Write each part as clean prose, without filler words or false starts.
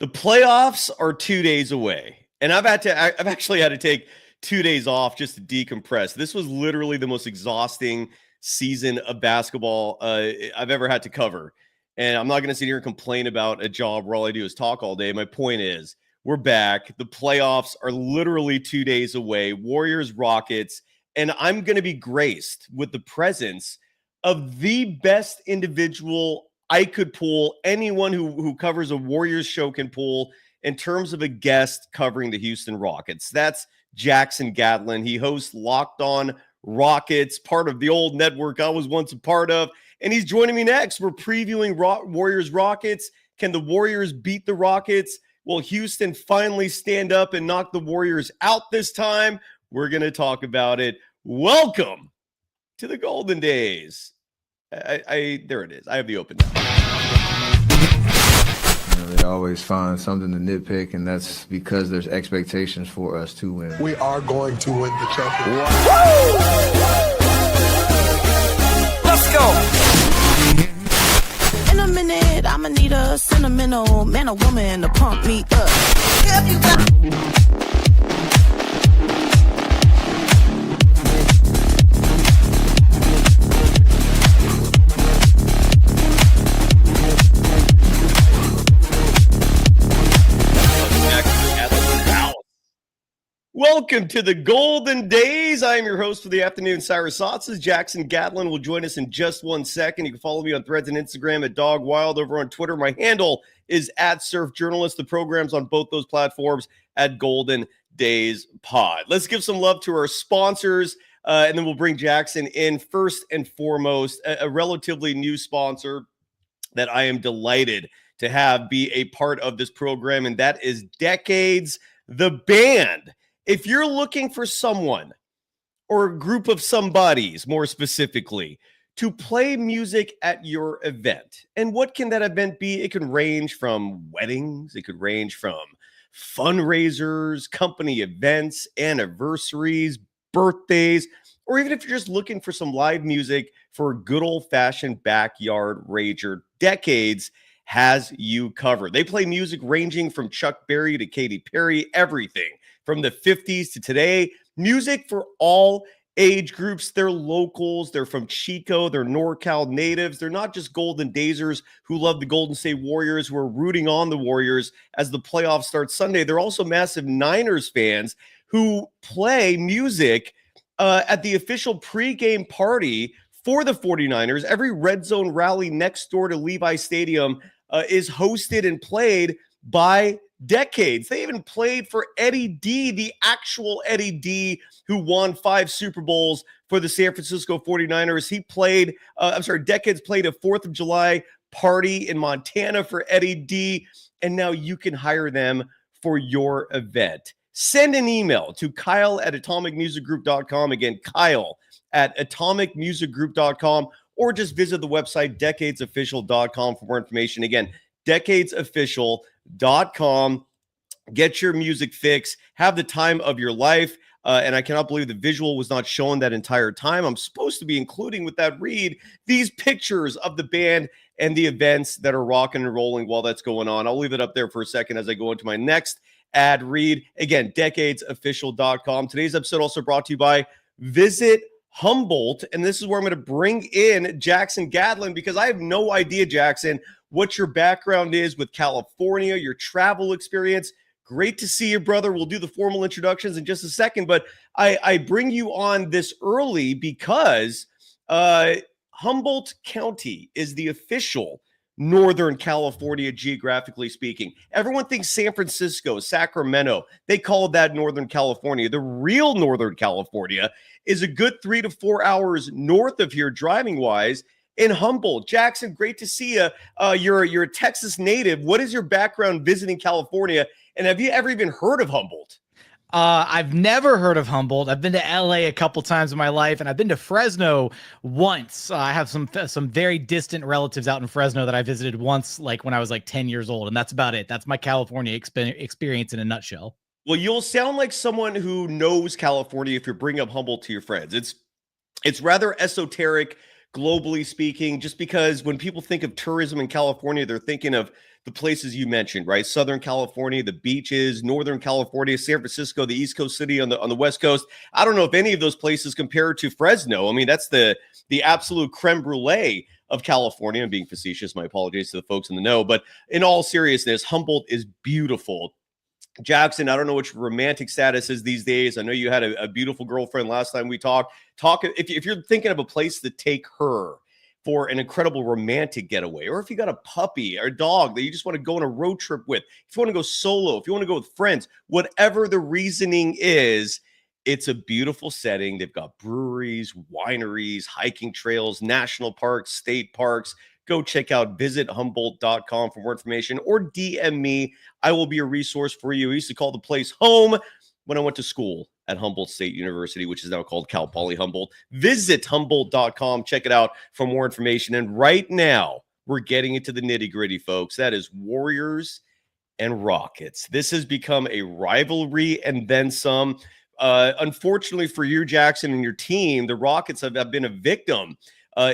The playoffs are 2 days away, and I've actually had to take 2 days off just to decompress. This was literally the most exhausting season of basketball I've ever had to cover. And I'm not going to sit here and complain about a job where all I do is talk all day. My point is, we're back. The playoffs are literally 2 days away. Warriors, Rockets, and I'm going to be graced with the presence of the best individual I could pull. Anyone who covers a Warriors show can pull in terms of a guest covering the Houston Rockets. That's Jackson Gatlin. He hosts Locked On Rockets, part of the old network I was once a part of. And he's joining me next. We're previewing Warriors Rockets. Can the Warriors beat the Rockets? Will Houston finally stand up and knock the Warriors out this time? We're going to talk about it. Welcome to the Golden Days. There it is. I have the open now. They always find something to nitpick, and that's because there's expectations for us to win. We are going to win the championship. Let's go. In a minute, I'ma need a sentimental man or woman to pump me up. Welcome to the Golden Days. I am your host for the afternoon, Cyrus Saatsaz. Jackson Gadlin will join us in just 1 second. You can follow me on Threads and Instagram at Dog Wild. Over on Twitter, my handle is at Surf Journalist. The program's on both those platforms at Golden Days Pod. Let's give some love to our sponsors, and then we'll bring Jackson in. First and foremost, a relatively new sponsor that I am delighted to have be a part of this program, and that is Decades, the band. If you're looking for someone or a group of somebodies, more specifically, to play music at your event, and what can that event be? It can range from weddings, it could range from fundraisers, company events, anniversaries, birthdays, or even if you're just looking for some live music for a good old-fashioned backyard rager, Decades has you covered. They play music ranging from Chuck Berry to Katy Perry, everything from the 50s to today. Music for all age groups. They're locals. They're from Chico. They're NorCal natives. They're not just Golden Dazers who love the Golden State Warriors, who are rooting on the Warriors as the playoffs start Sunday. They're also massive Niners fans who play music at the official pregame party for the 49ers. Every red zone rally next door to Levi Stadium is hosted and played by Decades. They even played for Eddie D, the actual Eddie D, who won 5 Super Bowls for the San Francisco 49ers. Decades played a 4th of July party in Montana for Eddie D, and now you can hire them for your event. Send an email to Kyle@atomicmusicgroup.com. Again, Kyle@atomicmusicgroup.com, or just visit the website decadesofficial.com for more information. Again, decadesofficial.com. Get your music fix. Have the time of your life. And I cannot believe the visual was not shown that entire time. I'm supposed to be including with that read these pictures of the band and the events that are rocking and rolling while that's going on. I'll leave it up there for a second as I go into my next ad read. Again, decadesofficial.com. Today's episode also brought to you by Visit Humboldt. And this is where I'm going to bring in Jackson Gadlin, because I have no idea, Jackson, what your background is with California, your travel experience. Great to see you, brother. We'll do the formal introductions in just a second, but I bring you on this early because Humboldt County is the official Northern California, geographically speaking. Everyone thinks San Francisco, Sacramento, they call that Northern California. The real Northern California is a good 3 to 4 hours north of here, driving-wise, in Humboldt. Jackson, great to see you. You're a Texas native. What is your background visiting California? And have you ever even heard of Humboldt? I've never heard of Humboldt. I've been to LA a couple times in my life, and I've been to Fresno once. I have some very distant relatives out in Fresno that I visited once, like when I was like 10 years old, and that's about it. That's my California experience in a nutshell. Well, you'll sound like someone who knows California if you're bringing up Humboldt to your friends. It's rather esoteric, globally speaking, just because when people think of tourism in California, they're thinking of the places you mentioned, right? Southern California, the beaches, Northern California, San Francisco, the East Coast city on the West Coast. I don't know if any of those places compare to Fresno. I mean, that's the absolute creme brulee of California. I'm being facetious. My apologies to the folks in the know. But in all seriousness, Humboldt is beautiful. Jackson, I don't know what your romantic status is these days. I know you had a beautiful girlfriend last time we talked. If you're thinking of a place to take her for an incredible romantic getaway, or if you got a puppy or a dog that you just want to go on a road trip with, if you want to go solo, if you want to go with friends, whatever the reasoning is, it's a beautiful setting. They've got breweries, wineries, hiking trails, national parks, state parks. Go check out visithumboldt.com for more information, or DM me. I will be a resource for you. I used to call the place home when I went to school at Humboldt State University, which is now called Cal Poly Humboldt. Visit Humboldt.com. Check it out for more information. And right now, we're getting into the nitty-gritty, folks. That is Warriors and Rockets. This has become a rivalry and then some. Unfortunately for you, Jackson, and your team, the Rockets have been a victim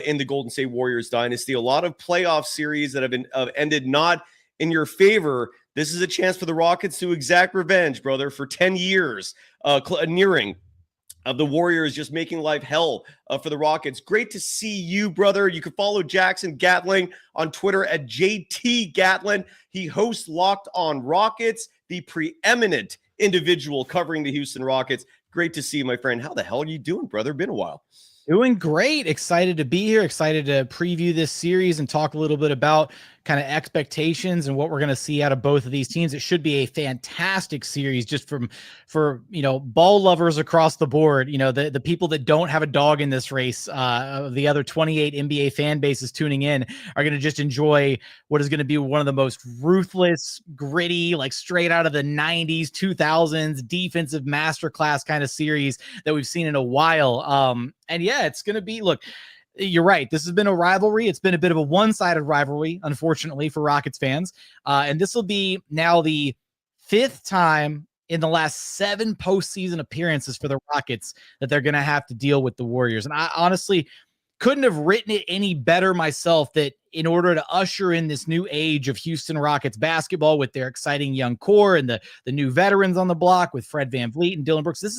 in the Golden State Warriors dynasty. A lot of playoff series that have been ended not in your favor. This is a chance for the Rockets to exact revenge, brother, for 10 years nearing of the Warriors just making life hell for the Rockets. Great to see you, brother. You can follow Jackson Gatling on Twitter at JT Gatlin. He hosts Locked on Rockets, the preeminent individual covering the Houston Rockets. Great to see you, my friend. How the hell are you doing, brother? Been a while. Doing great. Excited to be here. Excited to preview this series and talk a little bit about kind of expectations and what we're going to see out of both of these teams. It should be a fantastic series just for, ball lovers across the board. The people that don't have a dog in this race, the other 28 NBA fan bases tuning in are going to just enjoy what is going to be one of the most ruthless, gritty, like straight out of the 90s, 2000s defensive masterclass kind of series that we've seen in a while. And yeah, it's going to be, look, you're right. This has been a rivalry. It's been a bit of a one-sided rivalry, unfortunately, for Rockets fans. And this will be now the 5th time in the last 7 postseason appearances for the Rockets that they're going to have to deal with the Warriors. And I honestly couldn't have written it any better myself, that in order to usher in this new age of Houston Rockets basketball with their exciting young core and the new veterans on the block with Fred VanVleet and Dylan Brooks, this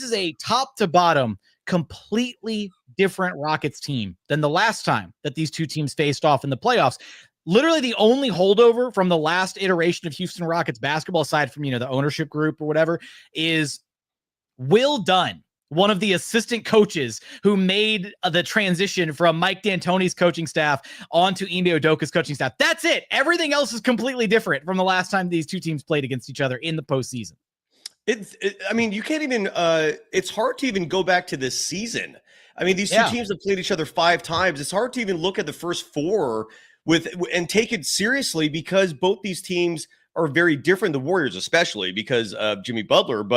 is a top to bottom completely different Rockets team than the last time that these two teams faced off in the playoffs. Literally the only holdover from the last iteration of Houston Rockets basketball, aside from, the ownership group or whatever, is Will Dunn, one of the assistant coaches who made the transition from Mike D'Antoni's coaching staff onto Ime Udoka's coaching staff. That's it. Everything else is completely different from the last time these two teams played against each other in the postseason. I mean, you can't even, it's hard to even go back to this season. I mean, these two teams have played each other 5 times. It's hard to even look at the first 4 and take it seriously, because both these teams are very different. The Warriors, especially because of Jimmy Butler.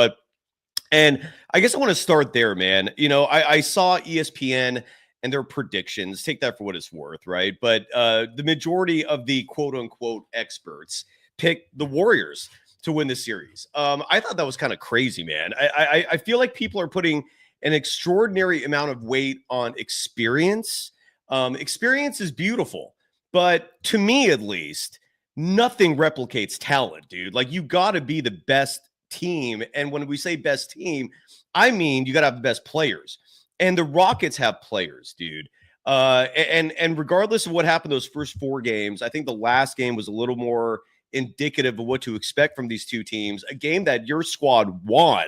And I guess I want to start there, man. I saw ESPN and their predictions. Take that for what it's worth, right? But the majority of the quote unquote experts picked the Warriors to win the series. I thought that was kind of crazy, man. I feel like people are putting an extraordinary amount of weight on experience. Experience is beautiful, but to me, at least, nothing replicates talent, dude. Like, you got to be the best team. And when we say best team, I mean, you got to have the best players. And the Rockets have players, dude. And regardless of what happened those first 4 games, I think the last game was a little more indicative of what to expect from these two teams, a game that your squad won.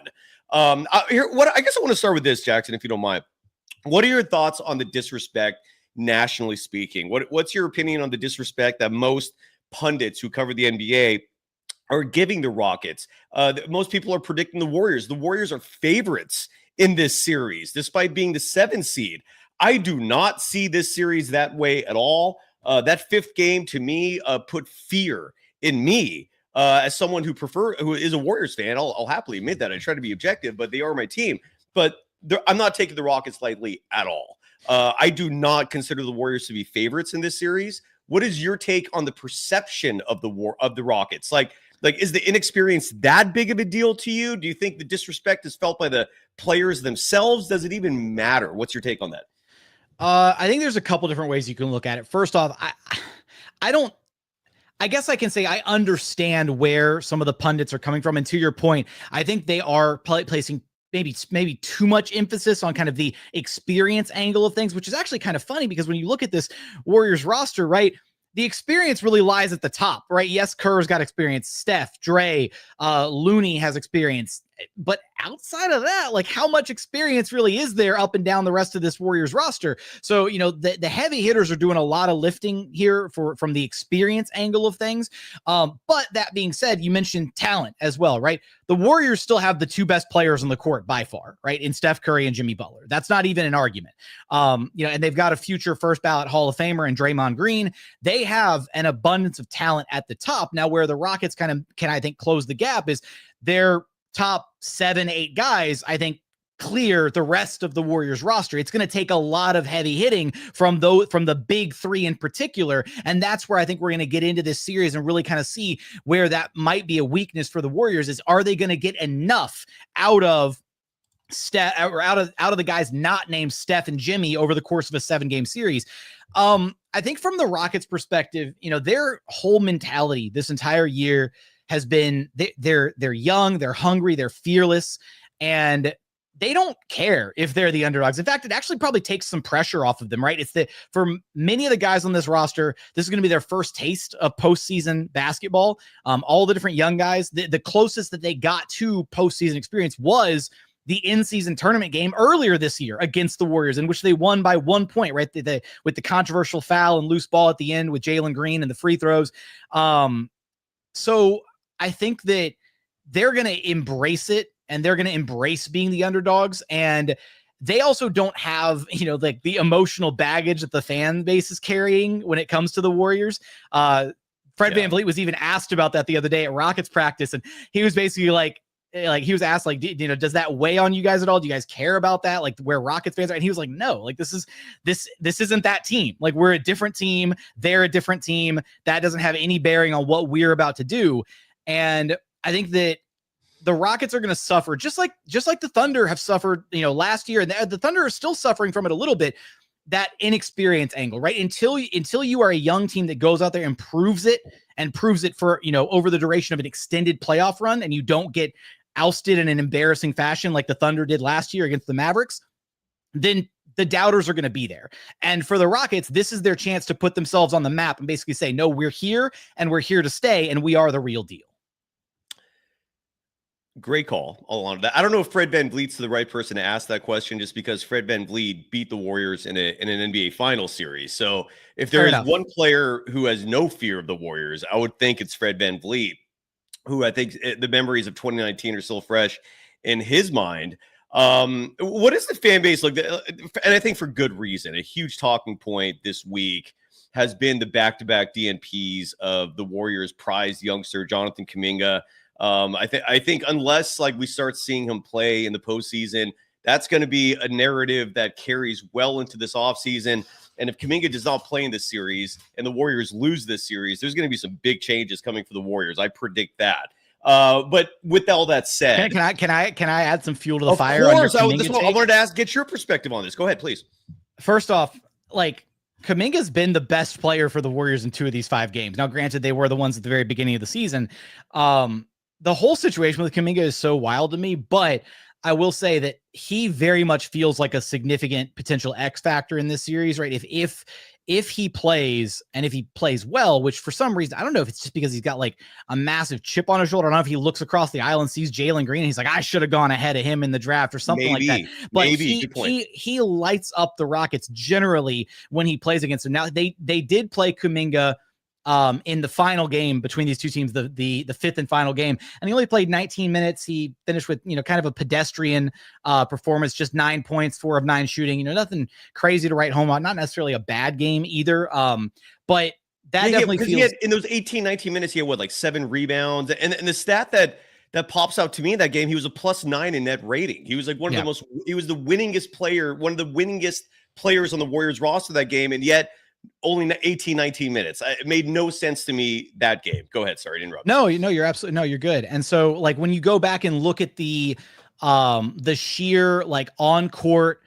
I guess I want to start with this, Jackson, if you don't mind. What are your thoughts on the disrespect, nationally speaking? What's your opinion on the disrespect that most pundits who cover the NBA are giving the Rockets? Most people are predicting the Warriors. The Warriors are favorites in this series, despite being the 7th seed. I do not see this series that way at all. That 5th game, to me, put fear in me, as someone who is a Warriors fan. I'll happily admit that. I try to be objective, but they are my team. But I'm not taking the Rockets lightly at all. I do not consider the Warriors to be favorites in this series. What is your take on the perception of the Rockets? Like, is the inexperience that big of a deal to you? Do you think the disrespect is felt by the players themselves? Does it even matter? What's your take on that? I think there's a couple different ways you can look at it. First off, I guess I can say I understand where some of the pundits are coming from. And to your point, I think they are placing maybe too much emphasis on kind of the experience angle of things, which is actually kind of funny because when you look at this Warriors roster, right, the experience really lies at the top, right? Yes, Kerr's got experience. Steph, Dre, Looney has experience. But outside of that, like how much experience really is there up and down the rest of this Warriors roster? So, the heavy hitters are doing a lot of lifting here from the experience angle of things. But that being said, you mentioned talent as well, right? The Warriors still have the two best players on the court by far, right? In Steph Curry and Jimmy Butler. That's not even an argument. And they've got a future first ballot Hall of Famer in Draymond Green. They have an abundance of talent at the top. Now, where the Rockets can I think close the gap is their top 7-8 guys, I think, clear the rest of the Warriors roster. It's going to take a lot of heavy hitting from the big three in particular. And that's where I think we're going to get into this series and really kind of see where that might be a weakness for the Warriors is, are they going to get enough out of Steph or out of the guys not named Steph and Jimmy over the course of a 7-game series? I think from the Rockets perspective, their whole mentality this entire year has been they're young, they're hungry, they're fearless, and they don't care if they're the underdogs. In fact, it actually probably takes some pressure off of them, right? It's that for many of the guys on this roster, this is going to be their first taste of postseason basketball. All the different young guys, the closest that they got to postseason experience was the in-season tournament game earlier this year against the Warriors, in which they won by 1 point, right? With the controversial foul and loose ball at the end with Jalen Green and the free throws. So I think that they're going to embrace it, and they're going to embrace being the underdogs. And they also don't have, like the emotional baggage that the fan base is carrying when it comes to the Warriors. Fred VanVleet was even asked about that the other day at Rockets practice. And he was basically like he was asked, like, does that weigh on you guys at all? Do you guys care about that? Like where Rockets fans are? And he was like, no, like this isn't that team. Like we're a different team. They're a different team. That doesn't have any bearing on what we're about to do. And I think that the Rockets are going to suffer just like the Thunder have suffered, last year. And the Thunder are still suffering from it a little bit, that inexperience angle, right? Until you are a young team that goes out there and proves it for, over the duration of an extended playoff run, and you don't get ousted in an embarrassing fashion like the Thunder did last year against the Mavericks, then the doubters are going to be there. And for the Rockets, this is their chance to put themselves on the map and basically say, no, we're here and we're here to stay and we are the real deal. Great call along that. I don't know if Fred VanVleet's the right person to ask that question, just because Fred VanVleet beat the Warriors in an NBA Finals series. So if there is one player who has no fear of the Warriors, I would think it's Fred VanVleet, who I think the memories of 2019 are still fresh in his mind. What is the fan base like? And I think for good reason. A huge talking point this week has been the back-to-back DNPs of the Warriors' prized youngster, Jonathan Kuminga. I think unless like we start seeing him play in the postseason, that's going to be a narrative that carries well into this offseason. And if Kuminga does not play in this series and the Warriors lose this series, there's going to be some big changes coming for the Warriors. I predict that. But with all that said, can I add some fuel to the fire? Of course, I wanted to get your perspective on this. Go ahead, please. First off, like Kuminga's been the best player for the Warriors in 2 of these 5 games. Now, granted, they were the ones at the very beginning of the season. The whole situation with Kuminga is so wild to me, but I will say that he very much feels like a significant potential X factor in this series, right? If he plays and if he plays well, which for some reason, I don't know if it's just because he's got like a massive chip on his shoulder. I don't know if he looks across the aisle and sees Jalen Green and he's like, I should have gone ahead of him in the draft or something like that. But he lights up the Rockets generally when he plays against them. Now they did play Kuminga in the final game between these two teams, the fifth and final game. And he only played 19 minutes. He finished with, kind of a pedestrian performance, just 9 points, 4 of 9 shooting, nothing crazy to write home on, not necessarily a bad game either. But that definitely feels... He had, in those 18, 19 minutes, he had like 7 rebounds. And the stat that pops out to me in that game, he was a +9 in net rating. He was like he was the winningest player, one of the winningest players on the Warriors roster that game. And yet, only 18, 19 minutes. It made no sense to me that game. Go ahead. Sorry to interrupt. No, you're absolutely, no, you're good. And so like when you go back and look at the sheer like on court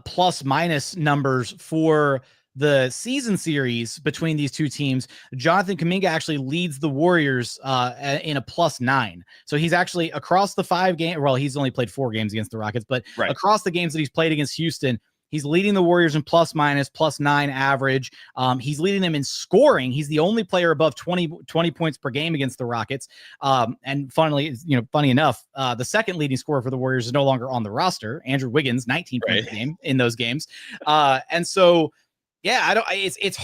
plus minus numbers for the season series between these two teams, Jonathan Kuminga actually leads the Warriors in a +9. So he's actually across the 5 game. Well, he's only played 4 games against the Rockets, but across the games that he's played against Houston, he's leading the Warriors in +9 average. He's leading them in scoring. He's the only player above 20 points per game against the Rockets. And funny enough, the second leading scorer for the Warriors is no longer on the roster. Andrew Wiggins, 19 points a game in those games. And so, yeah, it's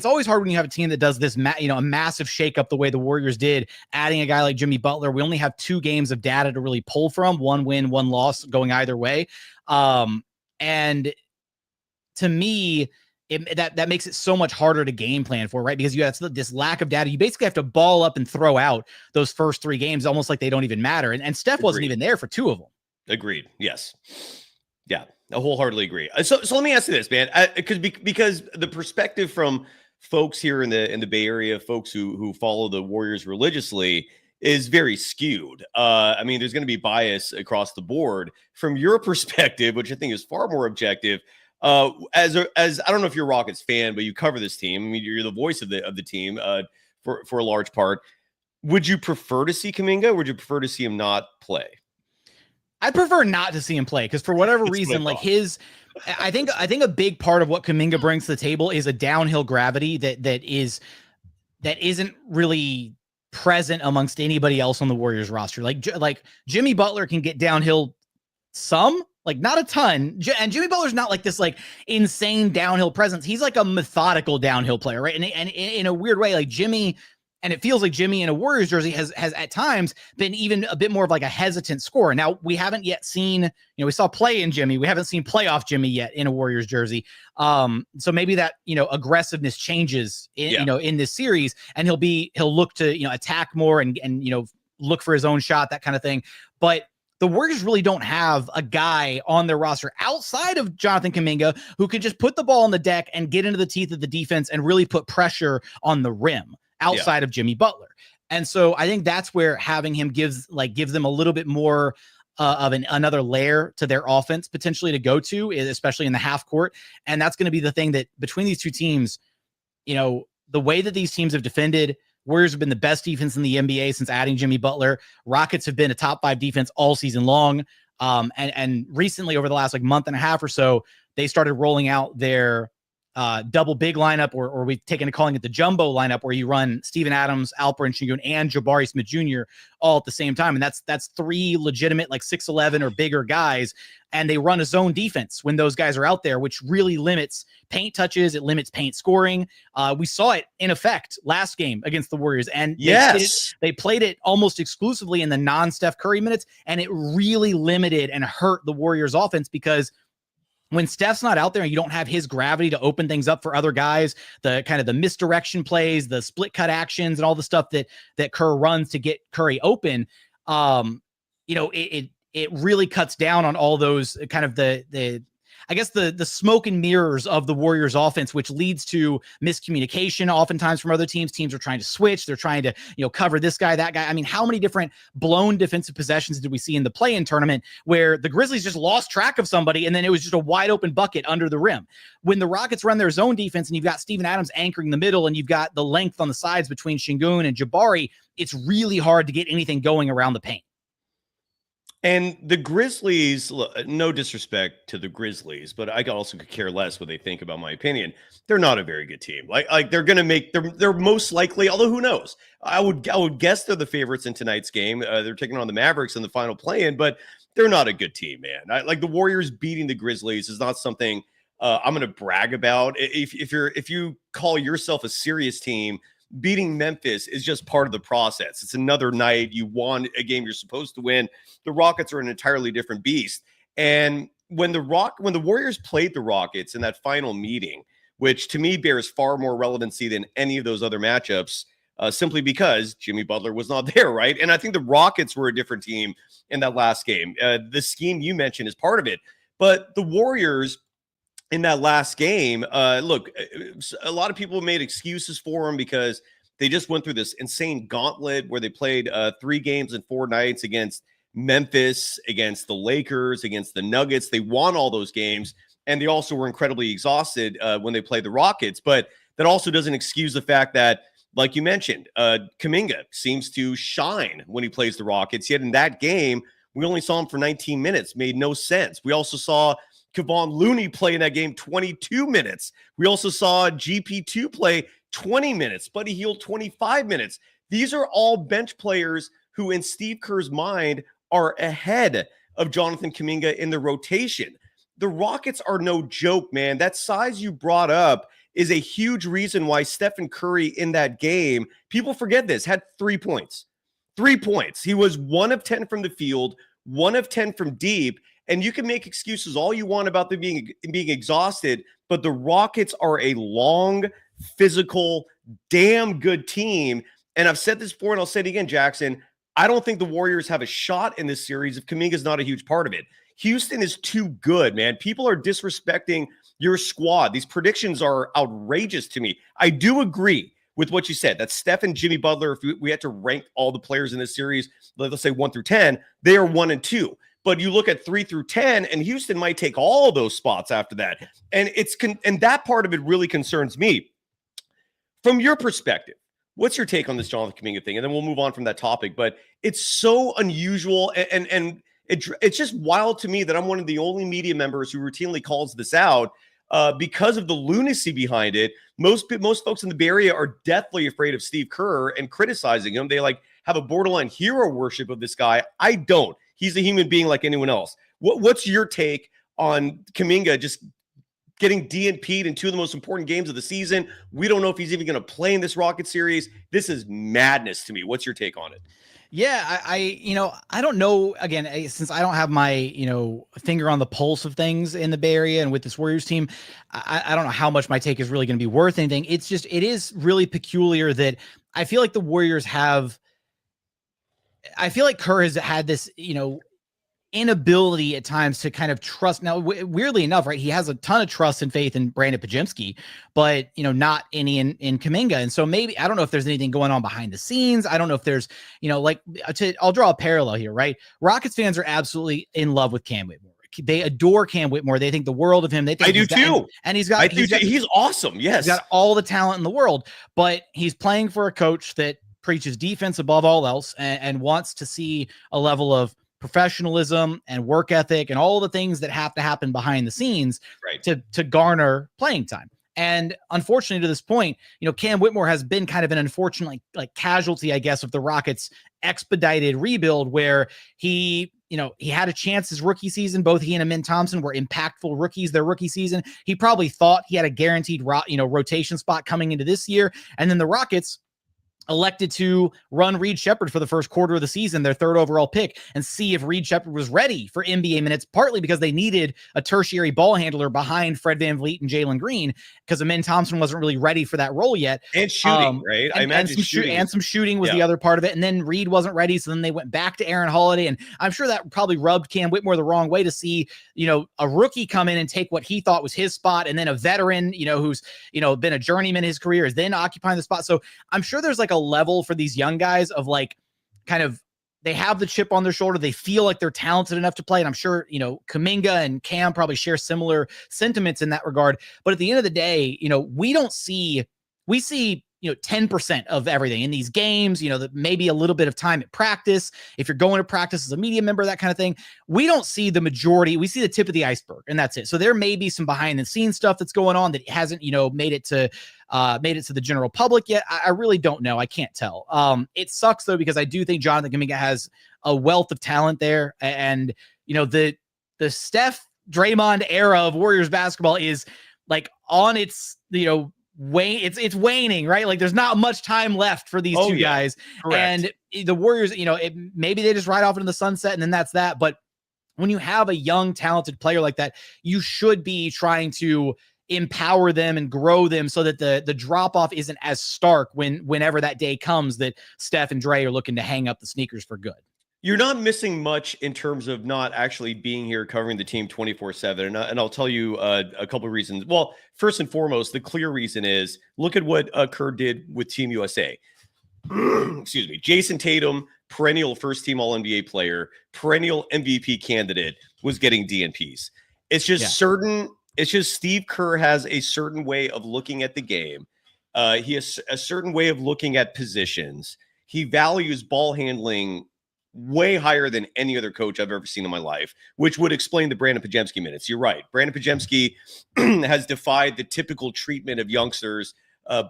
always hard when you have a team that does this, a massive shakeup the way the Warriors did, adding a guy like Jimmy Butler. We only have 2 games of data to really pull from, 1 win, 1 loss going either way. And to me, that makes it so much harder to game plan for, right? Because you have this lack of data. You basically have to ball up and throw out those first 3 games almost like they don't even matter. And Steph wasn't even there for 2 of them. Agreed. Yes. Yeah, I wholeheartedly agree. So let me ask you this, man, because the perspective from folks here in the Bay Area, folks who follow the Warriors religiously, is very skewed. I mean, there's going to be bias across the board. From your perspective, which I think is far more objective, as I don't know if you're a Rockets fan, but you cover this team. I mean, you're the voice of the team for a large part. Would you prefer to see Kuminga, or would you prefer to see him not play? I'd prefer not to see him play because for whatever reason, like I think a big part of what Kuminga brings to the table is a downhill gravity that isn't really present amongst anybody else on the Warriors roster. Like Jimmy Butler can get downhill some, like not a ton. And Jimmy Butler's not like this like insane downhill presence. He's like a methodical downhill player, right? And in a weird way, like Jimmy. And it feels like Jimmy in a Warriors jersey has at times been even a bit more of like a hesitant scorer. Now, we haven't yet seen, we saw play in Jimmy. We haven't seen playoff Jimmy yet in a Warriors jersey. So maybe that, aggressiveness changes in this series, and he'll look to, attack more and look for his own shot, that kind of thing. But the Warriors really don't have a guy on their roster outside of Jonathan Kuminga who could just put the ball on the deck and get into the teeth of the defense and really put pressure on the rim outside of Jimmy Butler. And so I think that's where having him gives them a little bit more of another layer to their offense potentially to go to, especially in the half court. And that's going to be the thing that between these two teams, the way that these teams have defended, Warriors have been the best defense in the NBA since adding Jimmy Butler. Rockets have been a top 5 defense all season long. And recently over the last month and a half or so, they started rolling out their double big lineup, or we've taken to calling it the jumbo lineup, where you run Steven Adams, Alperen Sengun, and Jabari Smith Jr. all at the same time. And that's 3 legitimate 6'11" or bigger guys. And they run a zone defense when those guys are out there, which really limits paint touches. It limits paint scoring. We saw it in effect last game against the Warriors. And they played it almost exclusively in the non-Steph Curry minutes. And it really limited and hurt the Warriors offense, because when Steph's not out there and you don't have his gravity to open things up for other guys, the kind of the misdirection plays, the split cut actions, and all the stuff that Kerr runs to get Curry open, it really cuts down on all those kind of the smoke and mirrors of the Warriors offense, which leads to miscommunication oftentimes from other teams. Teams are trying to switch. They're trying to, cover this guy, that guy. I mean, how many different blown defensive possessions did we see in the play-in tournament where the Grizzlies just lost track of somebody and then it was just a wide open bucket under the rim? When the Rockets run their zone defense and you've got Steven Adams anchoring the middle and you've got the length on the sides between Sengun and Jabari, it's really hard to get anything going around the paint. And the Grizzlies, no disrespect to the Grizzlies, but I also could care less what they think about my opinion. They're not a very good team. Like they're going to make, they're most likely, although who knows? I would guess they're the favorites in tonight's game. They're taking on the Mavericks in the final play-in, but they're not a good team, man. Like the Warriors beating the Grizzlies is not something I'm going to brag about. If you call yourself a serious team, beating Memphis is just part of the process. It's another night. You won a game you're supposed to win. The Rockets are an entirely different beast. And when the Warriors played the Rockets in that final meeting, which to me bears far more relevancy than any of those other matchups, simply because Jimmy Butler was not there, right? And I think the Rockets were a different team in that last game. The scheme you mentioned is part of it. But the Warriors in that last game, look, a lot of people made excuses for them because they just went through this insane gauntlet where they played 3 games in 4 nights against Memphis, against the Lakers, against the Nuggets. They won all those games. and they also were incredibly exhausted when they played the Rockets. But that also doesn't excuse the fact that, like you mentioned, Kuminga seems to shine when he plays the Rockets. Yet in that game, we only saw him for 19 minutes. Made no sense. We also saw Kevon Looney play in that game 22 minutes. We also saw GP2 play 20 minutes. Buddy Hield 25 minutes. These are all bench players who, in Steve Kerr's mind, are ahead of Jonathan Kuminga in the rotation. The Rockets are no joke, man. That size you brought up is a huge reason why Stephen Curry in that game, people forget this, had 3 points. 3 points. He was 1 of 10 from the field, 1 of 10 from deep, and you can make excuses all you want about them being exhausted, but the Rockets are a long, physical, damn good team. And I've said this before, and I'll say it again, Jackson. I don't think the Warriors have a shot in this series if Kuminga's not a huge part of it. Houston is too good, man. People are disrespecting your squad. These predictions are outrageous to me. I do agree with what you said, that Steph and Jimmy Butler, if we had to rank all the players in this series, let's say 1 through 10, they are 1 and 2. But you look at 3 through 10, and Houston might take all of those spots after that. And and that part of it really concerns me. From your perspective, what's your take on this Jonathan Kuminga thing? And then we'll move on from that topic. But it's so unusual, and it's just wild to me that I'm one of the only media members who routinely calls this out because of the lunacy behind it. Most folks in the Bay Area are deathly afraid of Steve Kerr and criticizing him. They have a borderline hero worship of this guy. I don't. He's a human being like anyone else. What's your take on Kuminga just getting DNP'd in 2 of the most important games of the season? We don't know if he's even going to play in this Rocket series. This is madness to me. What's your take on it? Yeah, I don't know, again, since I don't have my, finger on the pulse of things in the Bay Area and with this Warriors team, I don't know how much my take is really going to be worth anything. It is really peculiar that I feel like the Warriors I feel like Kerr has had this, inability at times to kind of trust. Now, weirdly enough, right, he has a ton of trust and faith in Brandon Podziemski, but not any in Kuminga. And so maybe, I don't know if there's anything going on behind the scenes. I don't know if there's, I'll draw a parallel here, right? Rockets fans are absolutely in love with Cam Whitmore. They adore Cam Whitmore. They think the world of him. They think I do too. And he's awesome. Yes. He's got all the talent in the world, but he's playing for a coach that preaches defense above all else and wants to see a level of professionalism and work ethic and all the things that have to happen behind the scenes, right, to garner playing time. And unfortunately, to this point, Cam Whitmore has been kind of an unfortunate casualty, I guess, of the Rockets' expedited rebuild, where he had a chance his rookie season. Both he and Amin Thompson were impactful rookies their rookie season. He probably thought he had a guaranteed rotation spot coming into this year. And then the Rockets elected to run Reed Shepherd for the first quarter of the season, their 3rd overall pick, and see if Reed Shepherd was ready for NBA minutes, partly because they needed a tertiary ball handler behind Fred VanVleet and Jalen Green, because Amin Thompson wasn't really ready for that role yet. And shooting, right? I imagine some shooting was the other part of it. And then Reed wasn't ready, so then they went back to Aaron Holiday, and I'm sure that probably rubbed Cam Whitmore the wrong way to see, a rookie come in and take what he thought was his spot, and then a veteran, who's, been a journeyman in his career is then occupying the spot. So I'm sure there's a level for these young guys of kind of, they have the chip on their shoulder. They feel like they're talented enough to play. And I'm sure, Kuminga and Cam probably share similar sentiments in that regard. But at the end of the day, we see 10% of everything in these games, maybe a little bit of time at practice. If you're going to practice as a media member, that kind of thing, we don't see the majority. We see the tip of the iceberg, and that's it. So there may be some behind the scenes stuff that's going on that hasn't, made it to the general public yet. I really don't know. I can't tell. It sucks though, because I do think Jonathan Kuminga has a wealth of talent there. And, the Steph Draymond era of Warriors basketball is on its, it's waning, right? There's not much time left for these two guys. Correct. And the Warriors, maybe they just ride off into the sunset and then that's that. But when you have a young, talented player like that, you should be trying to empower them and grow them so that the drop off isn't as stark whenever that day comes that Steph and Dre are looking to hang up the sneakers for good. You're not missing much in terms of not actually being here covering the team 24/7. And I'll tell you a couple of reasons. Well, first and foremost, the clear reason is look at what Kerr did with Team USA. Excuse me. Jason Tatum, perennial first-team All-NBA player, perennial MVP candidate, was getting DNPs. It's just certain It's just Steve Kerr has a certain way of looking at the game. He has a certain way of looking at positions. He values ball handling way higher than any other coach I've ever seen in my life, which would explain the Brandon Pajemski minutes. You're right. Brandon Pajemski has defied the typical treatment of youngsters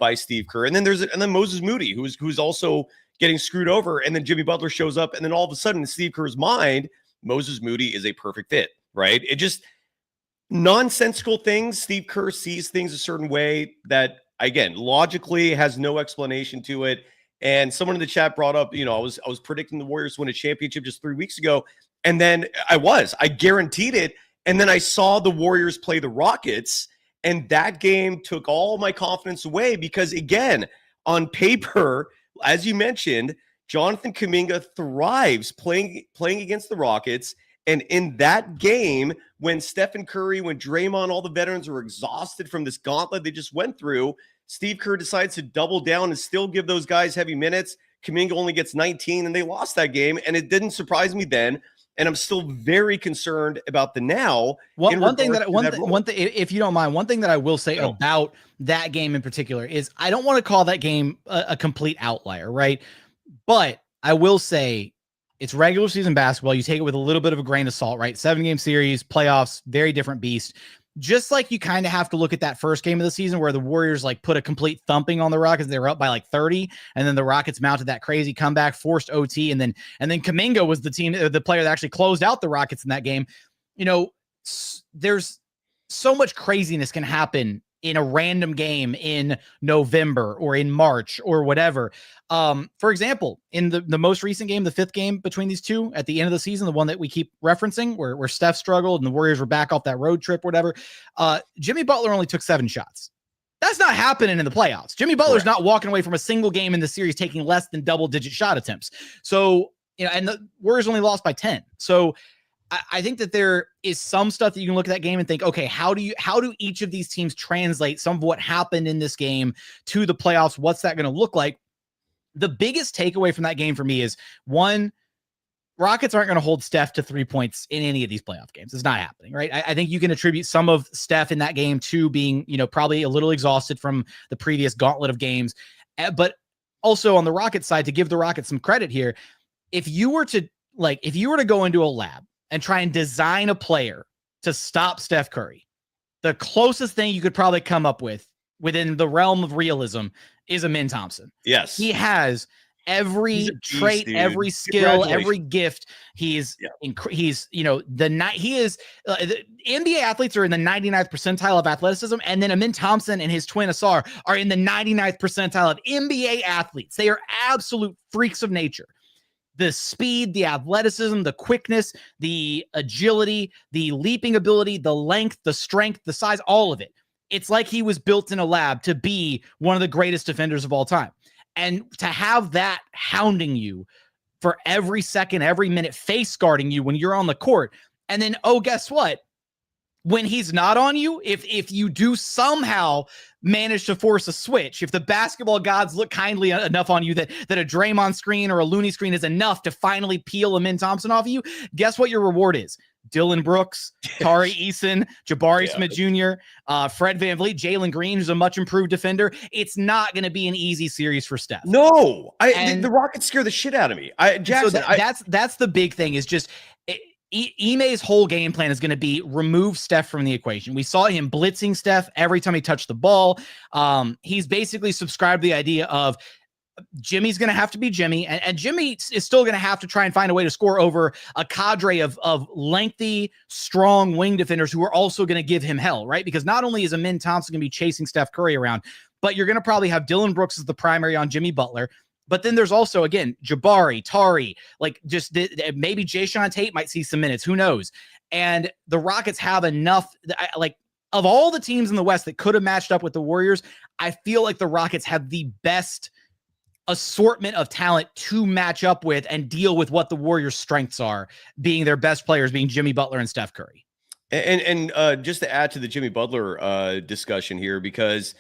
by Steve Kerr. And then Moses Moody, who's also getting screwed over. And then Jimmy Butler shows up. And then all of a sudden, in Steve Kerr's mind, Moses Moody is a perfect fit, right? It just nonsensical things. Steve Kerr sees things a certain way that, again, logically has no explanation to it. And someone in the chat brought up, I was predicting the Warriors win a championship just 3 weeks ago. And then I guaranteed it. And then I saw the Warriors play the Rockets, and that game took all my confidence away because, again, on paper, as you mentioned, Jonathan Kuminga thrives playing against the Rockets. And in that game, when Stephen Curry, when Draymond, all the veterans were exhausted from this gauntlet they just went through, Steve Kerr decides to double down and still give those guys heavy minutes. Kuminga only gets 19, and they lost that game. And it didn't surprise me then. And I'm still very concerned about the now. One thing, if you don't mind, one thing that I will say about that game in particular is I don't want to call that game a complete outlier, right? But I will say it's regular season basketball. You take it with a little bit of a grain of salt, right? 7-game series, playoffs, very different beast. Just like you kind of have to look at that first game of the season where the Warriors put a complete thumping on the Rockets. They were up by 30, and then the Rockets mounted that crazy comeback, forced OT, and then Kuminga was the player that actually closed out the Rockets in that game. There's so much craziness can happen in a random game in November or in March or whatever. For example, in the most recent game, the 5th game between these two at the end of the season, the one that we keep referencing where Steph struggled and the Warriors were back off that road trip, whatever. Jimmy Butler only took 7 shots. That's not happening in the playoffs. Jimmy Butler's not walking away from a single game in the series, taking less than double-digit shot attempts. So, and the Warriors only lost by 10. So I think that there is some stuff that you can look at that game and think, okay, how do each of these teams translate some of what happened in this game to the playoffs? What's that going to look like? The biggest takeaway from that game for me is, one, Rockets aren't going to hold Steph to 3 points in any of these playoff games. It's not happening, right? I think you can attribute some of Steph in that game to being, probably a little exhausted from the previous gauntlet of games. But also on the Rockets side, to give the Rockets some credit here, if you were to go into a lab and try and design a player to stop Steph Curry, the closest thing you could probably come up with within the realm of realism is Amin Thompson. Yes. He has every trait, every skill, every gift. The NBA athletes are in the 99th percentile of athleticism. And then Amin Thompson and his twin Asar are in the 99th percentile of NBA athletes. They are absolute freaks of nature. The speed, the athleticism, the quickness, the agility, the leaping ability, the length, the strength, the size, all of it. It's like he was built in a lab to be one of the greatest defenders of all time. And to have that hounding you for every second, every minute, face guarding you when you're on the court. And then, guess what? When he's not on you, if you do somehow manage to force a switch, if the basketball gods look kindly enough on you that a Draymond screen or a Looney screen is enough to finally peel Amin Thompson off of you, guess what your reward is? Dylan Brooks, Tari Eason, Jabari Smith Jr., Fred VanVleet, Jalen Green, who's a much improved defender. It's not going to be an easy series for Steph. No, the Rockets scare the shit out of me. Jackson, that's the big thing is just Ime's whole game plan is going to be remove Steph from the equation. We saw him blitzing Steph every time he touched the ball. He's basically subscribed to the idea of Jimmy's going to have to be Jimmy, and Jimmy is still going to have to try and find a way to score over a cadre of lengthy, strong wing defenders who are also going to give him hell, right? Because not only is Amin Thompson going to be chasing Steph Curry around, but you're going to probably have Dylan Brooks as the primary on Jimmy Butler. But then there's also, again, Jabari, Tari, maybe Jayshawn Tate might see some minutes. Who knows? And the Rockets have enough, of all the teams in the West that could have matched up with the Warriors, I feel like the Rockets have the best assortment of talent to match up with and deal with what the Warriors' strengths are, being their best players, being Jimmy Butler and Steph Curry. And just to add to the Jimmy Butler discussion here, because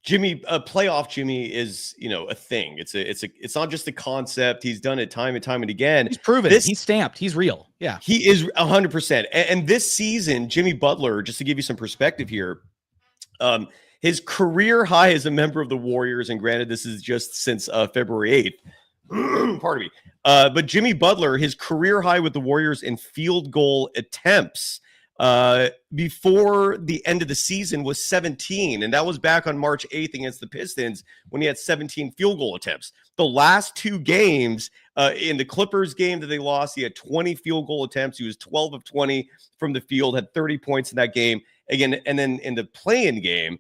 Playoff Jimmy is, a thing. It's not just a concept. He's done it time and time and again. He's proven it. He's stamped. He's real. Yeah. He is 100%. And this season, Jimmy Butler, just to give you some perspective here, his career high as a member of the Warriors, and granted, this is just since February 8th. Pardon me. But Jimmy Butler, his career high with the Warriors in field goal attempts before the end of the season was 17. And that was back on March 8th against the Pistons when he had 17 field goal attempts. The last two games, in the Clippers game that they lost, he had 20 field goal attempts. He was 12 of 20 from the field, had 30 points in that game. Again, and then in the play-in game,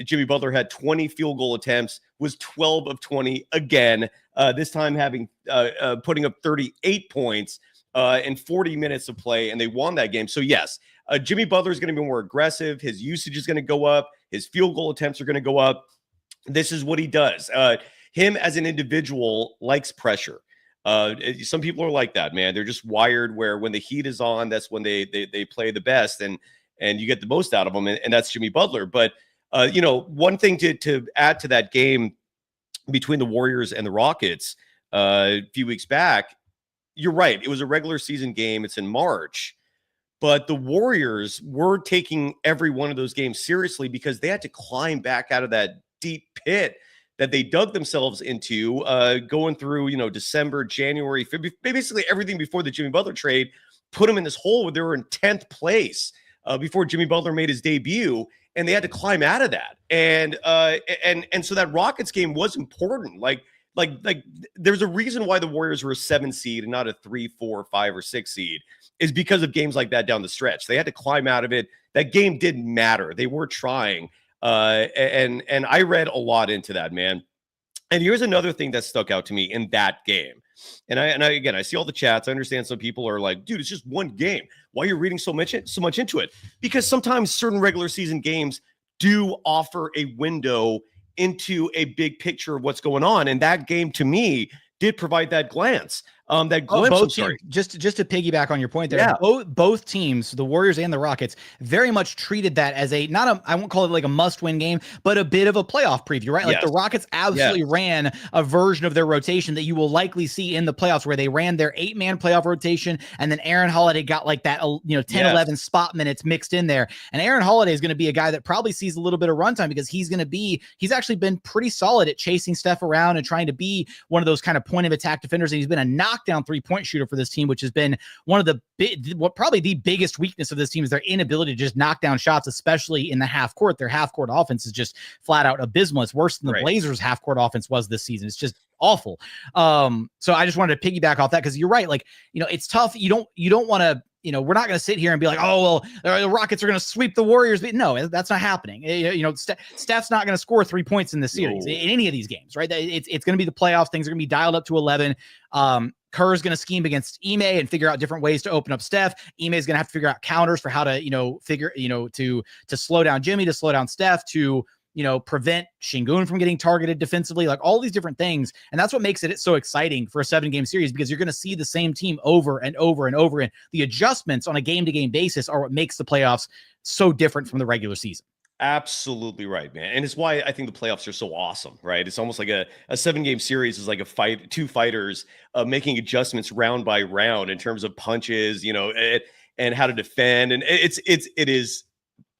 Jimmy Butler had 20 field goal attempts, was 12 of 20 again, this time putting up 38 points in 40 minutes of play, and they won that game. So yes, Jimmy Butler is going to be more aggressive. His usage is going to go up. His field goal attempts are going to go up. This is what he does. Him as an individual likes pressure. Some people are like that, man. They're just wired where when the heat is on, that's when they play the best, and you get the most out of them, and that's Jimmy Butler. But one thing to add to that game between the Warriors and the Rockets a few weeks back, you're right. It was a regular season game. It's in March. But the Warriors were taking every one of those games seriously because they had to climb back out of that deep pit that they dug themselves into, going through, December, January, February, basically everything before the Jimmy Butler trade, put them in this hole where they were in 10th place before Jimmy Butler made his debut, and they had to climb out of that. And so that Rockets game was important. Like there's a reason why the Warriors were a 7 seed and not a 3, 4, 5, or 6 seed, is because of games like that down the stretch. They had to climb out of it. That game didn't matter. They were trying. And I read a lot into that, man. And here's another thing that stuck out to me in that game. And I see all the chats. I understand some people are like, dude, it's just one game. Why are you reading so much into it? Because sometimes certain regular season games do offer a window into a big picture of what's going on. And that game, to me, did provide that glance. Just to piggyback on your point there, both teams, the Warriors and the Rockets, very much treated that as I won't call it like a must-win game, but a bit of a playoff preview, right? Like the Rockets absolutely ran a version of their rotation that you will likely see in the playoffs, where they ran their 8-man playoff rotation, and then Aaron Holiday got like that 10-11 spot minutes mixed in there. And Aaron Holiday is going to be a guy that probably sees a little bit of runtime because he's actually been pretty solid at chasing Steph around and trying to be one of those kind of point of attack defenders. And he's been a knockdown 3-point shooter for this team, which has been one of the probably the biggest weakness of this team, is their inability to just knock down shots, especially in the half court. Their half court offense is just flat out abysmal. It's worse than the Blazers' half court offense was this season. It's just awful. So I just wanted to piggyback off that, because you're right. Like, it's tough. You don't want to, we're not going to sit here and be like, oh, well, the Rockets are going to sweep the Warriors. But no, that's not happening. Steph's not going to score 3 points in this series in any of these games, right? It's going to be the playoffs. Things are going to be dialed up to 11. Kerr is going to scheme against Ime and figure out different ways to open up Steph. Ime is going to have to figure out counters for how to, to slow down Jimmy, to slow down Steph, to, prevent Şengün from getting targeted defensively, like all these different things. And that's what makes it so exciting for a 7-game series, because you're going to see the same team over and over and over. And the adjustments on a game-to-game basis are what makes the playoffs so different from the regular season. Absolutely right, man. And it's why I think the playoffs are so awesome, right? It's almost like a 7-game series is like a fight, two fighters making adjustments round by round in terms of punches, and how to defend. And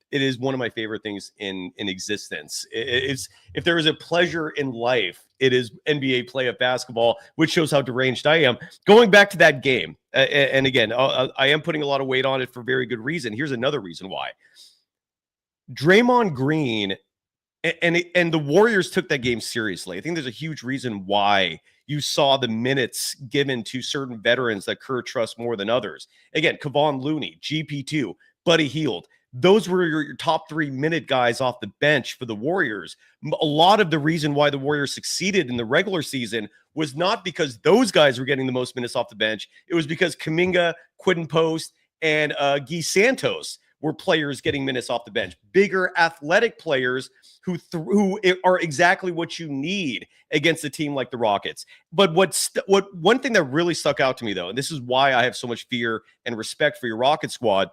it is one of my favorite things in existence. It's, if there is a pleasure in life, it is NBA playoff basketball, which shows how deranged I am. Going back to that game, and again, I am putting a lot of weight on it for very good reason. Here's another reason why. Draymond Green and the Warriors took that game seriously. I think there's a huge reason why you saw the minutes given to certain veterans that Kerr trusts more than others. Again, Kevon Looney, GP2, Buddy Hield. Those were your top 3-minute guys off the bench for the Warriors. A lot of the reason why the Warriors succeeded in the regular season was not because those guys were getting the most minutes off the bench. It was because Kuminga, Quidden Post, and Guy Santos were players getting minutes off the bench. Bigger, athletic players who are exactly what you need against a team like the Rockets. But one thing that really stuck out to me, though, and this is why I have so much fear and respect for your Rocket squad,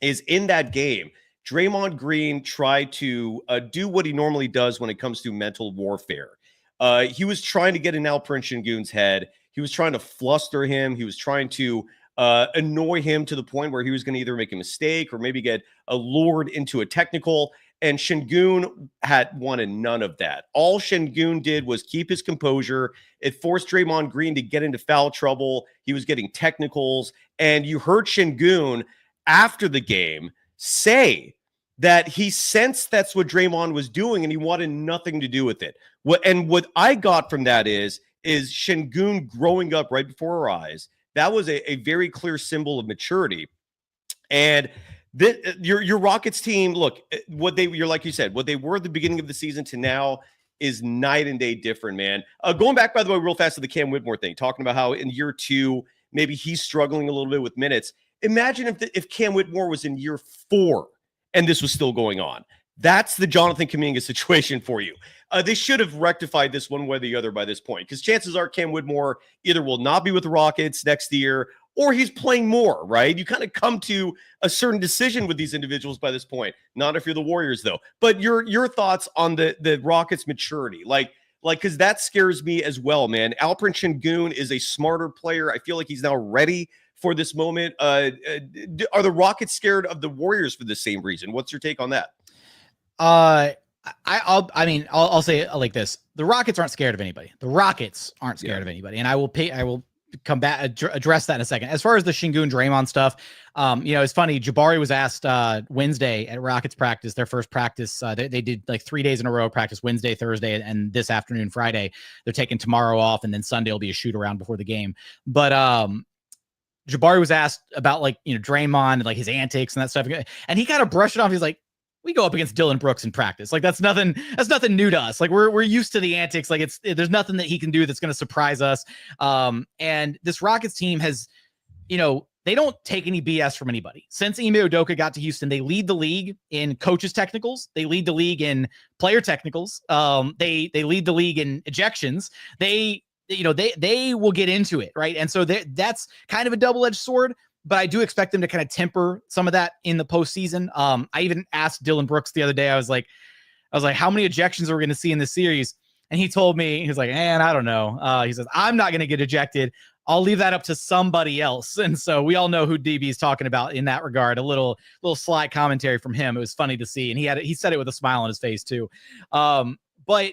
is in that game, Draymond Green tried to do what he normally does when it comes to mental warfare. He was trying to get in Alperen Şengün's head. He was trying to fluster him. He was trying to annoy him to the point where he was going to either make a mistake or maybe get lured into a technical. And Şengün had wanted none of that. All Şengün did was keep his composure. It forced Draymond Green to get into foul trouble. He was getting technicals. And you heard Şengün after the game say that he sensed that's what Draymond was doing and he wanted nothing to do with it. What I got from that is Şengün growing up right before our eyes. That was a very clear symbol of maturity. And your Rockets team, look, you're like you said, what they were at the beginning of the season to now is night and day different, man. Going back, by the way, real fast to the Cam Whitmore thing, talking about how in year 2, maybe he's struggling a little bit with minutes. Imagine if Cam Whitmore was in year 4 and this was still going on. That's the Jonathan Kuminga situation for you. They should have rectified this one way or the other by this point, because chances are Cam Whitmore either will not be with the Rockets next year or he's playing more, right? You kind of come to a certain decision with these individuals by this point. Not if you're the Warriors, though. But your thoughts on the Rockets' maturity, like because that scares me as well, man. Alperen Şengün is a smarter player. I feel like he's now ready for this moment. Are the Rockets scared of the Warriors for the same reason? What's your take on that? I'll say it like this: the Rockets aren't scared of anybody. The Rockets aren't scared of anybody, and I will come back address that in a second. As far as the Şengün Draymond stuff, it's funny. Jabari was asked Wednesday at Rockets practice, their first practice. They did like 3 days in a row practice, Wednesday, Thursday, and this afternoon, Friday. They're taking tomorrow off, and then Sunday will be a shoot around before the game. But Jabari was asked about Draymond and like his antics and that stuff, and he kind of brushed it off. He's like, we go up against Dylan Brooks in practice. Like that's nothing new to us. Like we're used to the antics. Like there's nothing that he can do that's going to surprise us. And this Rockets team has, they don't take any BS from anybody. Since Ime Udoka got to Houston, they lead the league in coaches technicals. They lead the league in player technicals. They lead the league in ejections. They will get into it. Right. And so that's kind of a double-edged sword. But I do expect them to kind of temper some of that in the postseason. I even asked Dylan Brooks the other day. I was like, how many ejections are we going to see in this series? And he told me, he's like, man, I don't know. He says, I'm not going to get ejected. I'll leave that up to somebody else. And so we all know who DB is talking about in that regard. A little sly commentary from him. It was funny to see. And he said it with a smile on his face too. But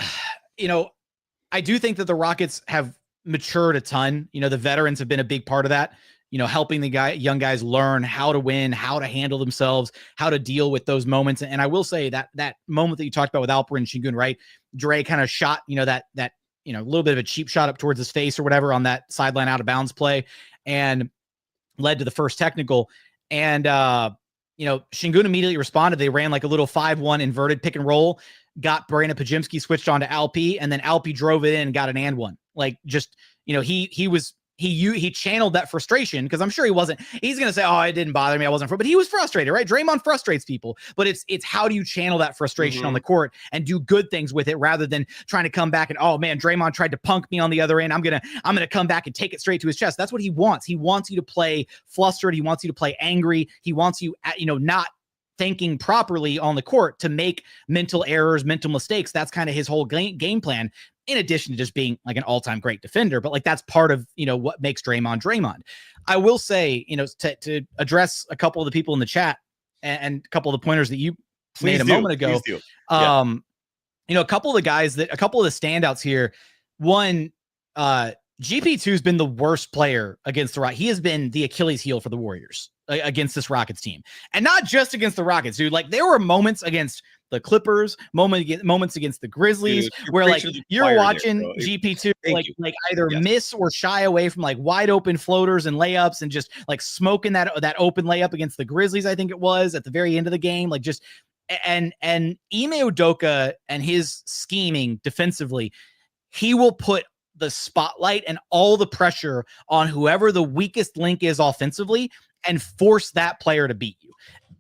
I do think that the Rockets have matured a ton. The veterans have been a big part of that. Helping the young guys learn how to win, how to handle themselves, how to deal with those moments. And I will say that moment that you talked about with Alperen Şengün, right? Dre kind of shot, that a little bit of a cheap shot up towards his face or whatever on that sideline out of bounds play and led to the first technical. And, Şengün immediately responded. They ran like a little 5-1 inverted pick and roll, got Brandon Podziemski switched on to Alpi, and then Alpi drove it in and got an and one. Like just, he channeled that frustration, because I'm sure he's going to say, oh, it didn't bother me. I wasn't, but he was frustrated, right? Draymond frustrates people, but it's how do you channel that frustration on the court and do good things with it rather than trying to come back and, oh man, Draymond tried to punk me on the other end. I'm going to come back and take it straight to his chest. That's what he wants. He wants you to play flustered. He wants you to play angry. He wants you, not thinking properly on the court to make mental errors, mental mistakes. That's kind of his whole game plan, in addition to just being like an all-time great defender. But like, that's part of, what makes Draymond. I will say, to address a couple of the people in the chat and a couple of the pointers that you made a moment ago, a couple of the standouts here. One, GP2 has been the worst player against the Rockets. He has been the Achilles heel for the Warriors against this Rockets team, and not just against the Rockets, dude. Like there were moments against the Clippers, moments against the Grizzlies, dude, where like you're watching GP2 like either miss or shy away from like wide open floaters and layups, and just like smoking that open layup against the Grizzlies. I think it was at the very end of the game, like just and Ime Udoka and his scheming defensively, he will put the spotlight and all the pressure on whoever the weakest link is offensively and force that player to beat you.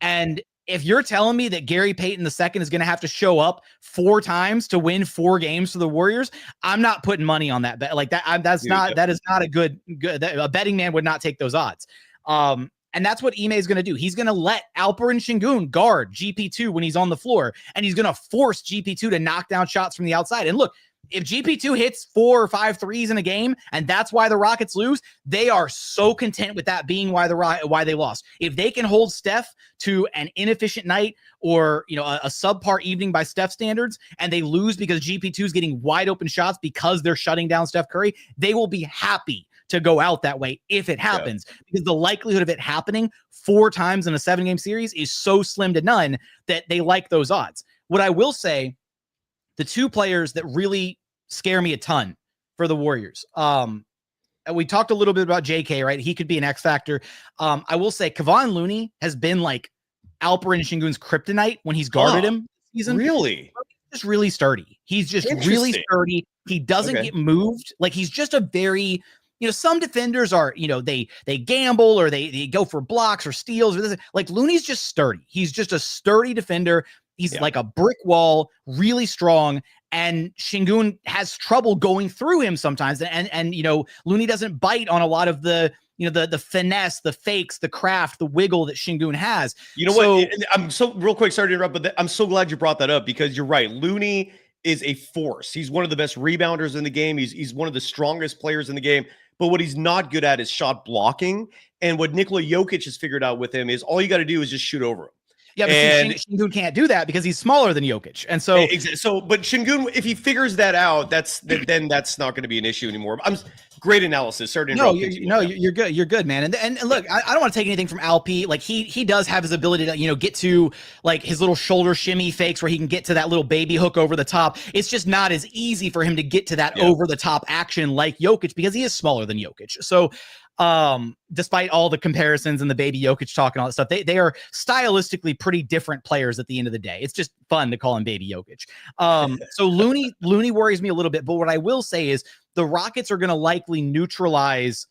And if you're telling me that Gary Payton II is going to have to show up 4 times to win 4 games for the Warriors, I'm not putting money on that bet. Like that is not a good, a betting man would not take those odds. And And that's what Ime is going to do. He's going to let Alperen Şengün guard GP2 when he's on the floor, and he's going to force GP2 to knock down shots from the outside. And look, if GP2 hits 4 or 5 threes in a game, and that's why the Rockets lose, they are so content with that being why they lost. If they can hold Steph to an inefficient night or a subpar evening by Steph standards, and they lose because GP2 is getting wide open shots because they're shutting down Steph Curry, they will be happy to go out that way if it happens, because the likelihood of it happening 4 times in a 7-game series is so slim to none that they like those odds. What I will say, the 2 players that really scare me a ton for the Warriors. We talked a little bit about JK, right? He could be an X factor. I will say Kevon Looney has been like Alperen Şengün's kryptonite when he's guarded him this season. Really? He's just really sturdy. He's just really sturdy. He doesn't get moved. Like, he's just a very, some defenders are, they gamble or they go for blocks or steals or this. Like, Looney's just sturdy. He's just a sturdy defender. He's like a brick wall, really strong, and Şengün has trouble going through him sometimes. And Looney doesn't bite on a lot of the finesse, the fakes, the craft, the wiggle that Şengün has. What? I'm so real quick. Sorry to interrupt, but I'm so glad you brought that up, because you're right. Looney is a force. He's one of the best rebounders in the game. He's one of the strongest players in the game. But what he's not good at is shot blocking. And what Nikola Jokic has figured out with him is all you got to do is just shoot over him. Yeah, but Şengün can't do that because he's smaller than Jokic. And so but Şengün, if he figures that out, then that's not going to be an issue anymore. Great analysis. Sorry to interrupt. You're good. You're good, man. And look, I don't want to take anything from Alp. Like, he does have his ability to, get to like his little shoulder shimmy fakes where he can get to that little baby hook over the top. It's just not as easy for him to get to that over the top action like Jokic, because he is smaller than Jokic. So despite all the comparisons and the baby Jokic talk and all that stuff, they are stylistically pretty different players at the end of the day. It's just fun to call him baby Jokic. So Looney worries me a little bit, but what I will say is the Rockets are going to likely neutralize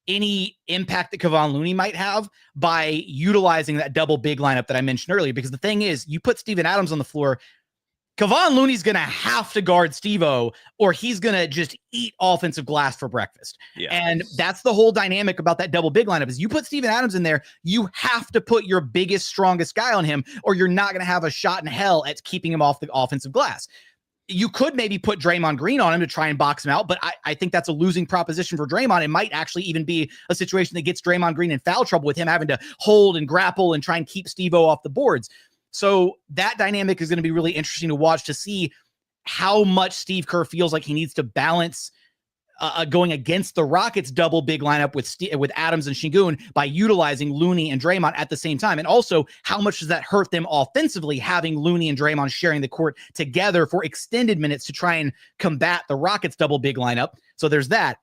any impact that Kevon Looney might have by utilizing that double big lineup that I mentioned earlier, because the thing is, you put Steven Adams on the floor, Kevon Looney's going to have to guard Steve-O, or he's going to just eat offensive glass for breakfast. Yeah. And that's the whole dynamic about that double big lineup is you put Steven Adams in there, you have to put your biggest, strongest guy on him, or you're not going to have a shot in hell at keeping him off the offensive glass. You could maybe put Draymond Green on him to try and box him out, but I think that's a losing proposition for Draymond. It might actually even be a situation that gets Draymond Green in foul trouble with him having to hold and grapple and try and keep Steve-O off the boards. So that dynamic is going to be really interesting to watch, to see how much Steve Kerr feels like he needs to balance going against the Rockets double big lineup with Adams and Şengün by utilizing Looney and Draymond at the same time. And also, how much does that hurt them offensively, having Looney and Draymond sharing the court together for extended minutes to try and combat the Rockets double big lineup? So there's that.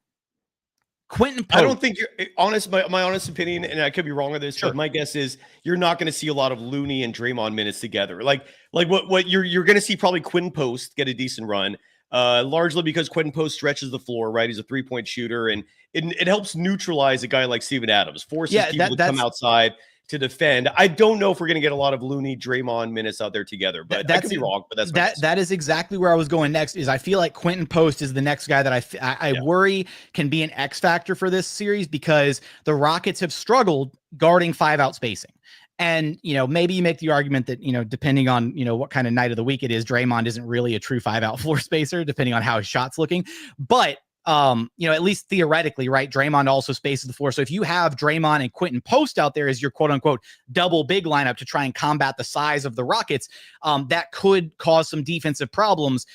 Quentin Post. I don't think you're honest. My honest opinion, and I could be wrong with this, but my guess is you're not going to see a lot of Looney and Draymond minutes together. Like what you're going to see probably Quentin Post get a decent run, largely because Quentin Post stretches the floor, right? He's a 3-point shooter, and it helps neutralize a guy like Steven Adams, forces people to come outside to defend. I don't know if we're going to get a lot of Looney, Draymond minutes out there together, but I could be wrong. But that is exactly where I was going next. Is I feel like Quentin Post is the next guy that I worry can be an X factor for this series, because the Rockets have struggled guarding 5-out spacing. And, maybe you make the argument that, depending on, what kind of night of the week it is, Draymond isn't really a true 5-out floor spacer, depending on how his shot's looking. But at least theoretically, right, Draymond also spaces the floor. So if you have Draymond and Quentin Post out there as your quote unquote double big lineup to try and combat the size of the Rockets, that could cause some defensive problems.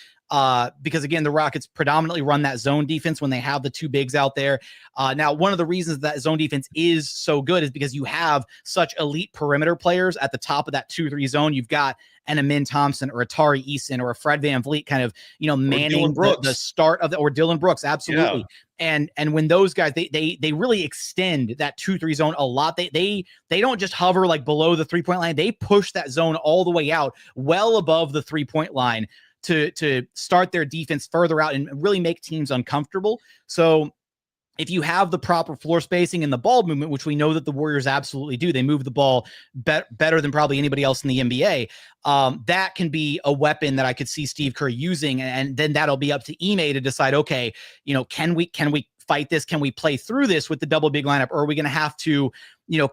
Because again, the Rockets predominantly run that zone defense when they have the 2 bigs out there. Now, one of the reasons that zone defense is so good is because you have such elite perimeter players at the top of that 2-3 zone. You've got an Amin Thompson or a Tari Eason or a Fred VanVleet kind of, manning the start of or Dylan Brooks. Absolutely. Yeah. And when those guys, they really extend that 2-3 zone a lot. They don't just hover like below the 3-point line. They push that zone all the way out, well above the 3-point line, to start their defense further out and really make teams uncomfortable. So if you have the proper floor spacing and the ball movement, which we know that the Warriors absolutely do, they move the ball better than probably anybody else in the NBA. That can be a weapon that I could see Steve Kerr using. And then that'll be up to Ime to decide, okay, can we fight this? Can we play through this with the double big lineup? Or are we going to have to,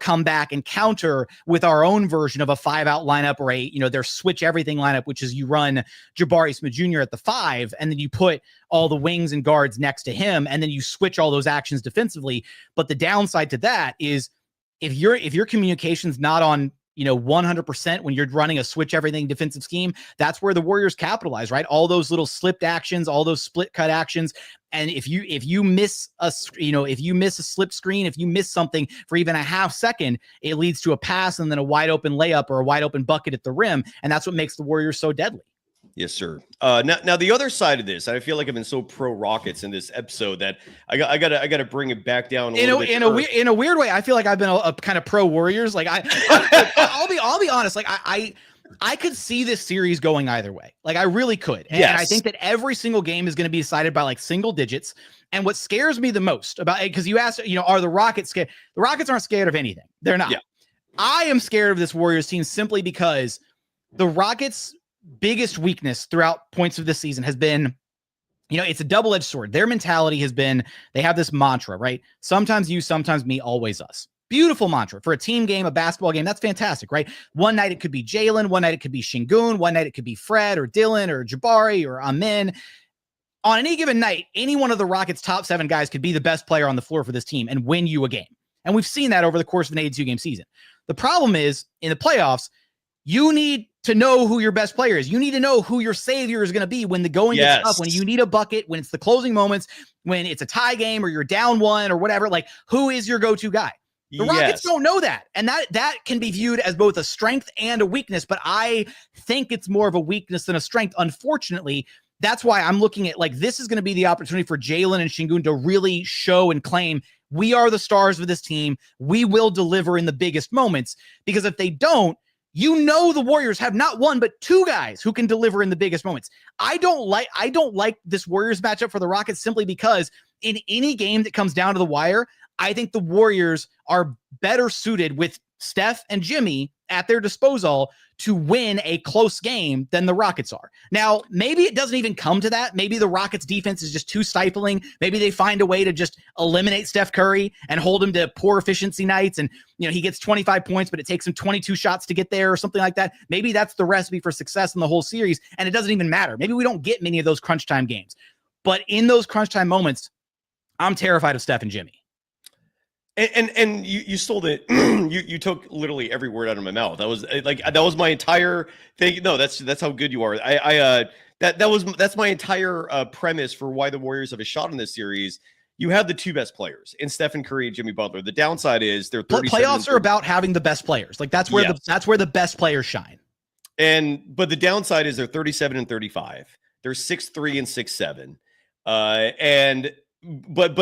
come back and counter with our own version of a 5-out lineup or their switch everything lineup, which is you run Jabari Smith Jr. at the 5, and then you put all the wings and guards next to him, and then you switch all those actions defensively. But the downside to that is if your communication's not on 100% when you're running a switch everything defensive scheme, that's where the Warriors capitalize, right? All those little slipped actions, all those split cut actions. And if you miss a slip screen, if you miss something for even a half second, it leads to a pass and then a wide open layup or a wide open bucket at the rim. And that's what makes the Warriors so deadly. Yes, sir. Now the other side of this, I feel like I've been so pro Rockets in this episode that I gotta bring it back down in a weird way. I feel like I've been a kind of pro Warriors. Like I'll be honest. Like I could see this series going either way. Like I really could. And I think that every single game is going to be decided by like single digits. And what scares me the most about it, because you asked, are the Rockets scared? The Rockets aren't scared of anything. They're not. Yeah. I am scared of this Warriors team simply because the Rockets' biggest weakness throughout points of this season has been, it's a double-edged sword. Their mentality has been, they have this mantra, right? Sometimes you, sometimes me, always us. Beautiful mantra for a team game, a basketball game. That's fantastic, right? One night it could be Jalen, one night it could be Şengün, one night it could be Fred or Dylan or Jabari or Amin. On any given night, any one of the Rockets' top 7 guys could be the best player on the floor for this team and win you a game. And we've seen that over the course of an 82-game season. The problem is, in the playoffs, you need to know who your best player is. You need to know who your savior is going to be when the going gets tough, when you need a bucket, when it's the closing moments, when it's a tie game or you're down 1 or whatever. Like, who is your go-to guy? The Rockets don't know that. And that can be viewed as both a strength and a weakness, but I think it's more of a weakness than a strength. Unfortunately, that's why I'm looking at, like, this is going to be the opportunity for Jalen and Şengün to really show and claim, we are the stars of this team. We will deliver in the biggest moments. Because if they don't, the Warriors have not 1, but 2 guys who can deliver in the biggest moments. I don't like this Warriors matchup for the Rockets simply because in any game that comes down to the wire, I think the Warriors are better suited with Steph and Jimmy at their disposal to win a close game than the Rockets are. Now, maybe it doesn't even come to that. Maybe the Rockets defense is just too stifling. Maybe they find a way to just eliminate Steph Curry and hold him to poor efficiency nights. And, he gets 25 points, but it takes him 22 shots to get there or something like that. Maybe that's the recipe for success in the whole series. And it doesn't even matter. Maybe we don't get many of those crunch time games, but in those crunch time moments, I'm terrified of Steph and Jimmy. And you stole it. you took literally every word out of my mouth. That was my entire thing. No, that's how good you are. That's my entire premise for why the Warriors have a shot in this series. You have the 2 best players in Stephen Curry and Jimmy Butler. The downside is they're playoffs are about having the best players. Like that's where the best players shine. But the downside is they're 37 and 35. They're 6'3" and 6'7". But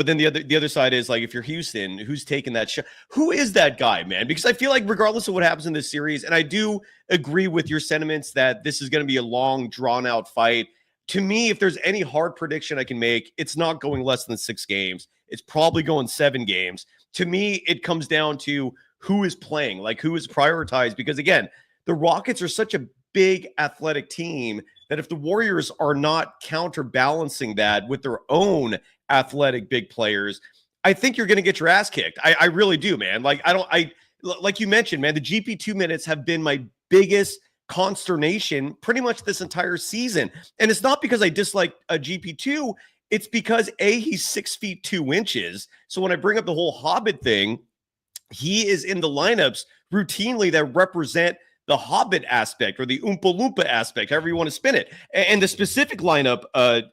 then the other side is, like, if you're Houston, who's taking that shot? Who is that guy, man? Because I feel like regardless of what happens in this series, and I do agree with your sentiments that this is going to be a long, drawn out fight. To me, if there's any hard prediction I can make, it's not going less than 6 games. It's probably going 7 games. To me, it comes down to who is playing, like who is prioritized. Because again, the Rockets are such a big athletic team that if the Warriors are not counterbalancing that with their own athletic big players, I think you're going to get your ass kicked. I really do, man. Like like you mentioned, man, the GP2 minutes have been my biggest consternation pretty much this entire season. And it's not because I dislike a GP2. It's because he's 6 feet 2 inches. So when I bring up the whole Hobbit thing, he is in the lineups routinely that represent the Hobbit aspect or the Oompa Loompa aspect, however you want to spin it. And the specific lineup,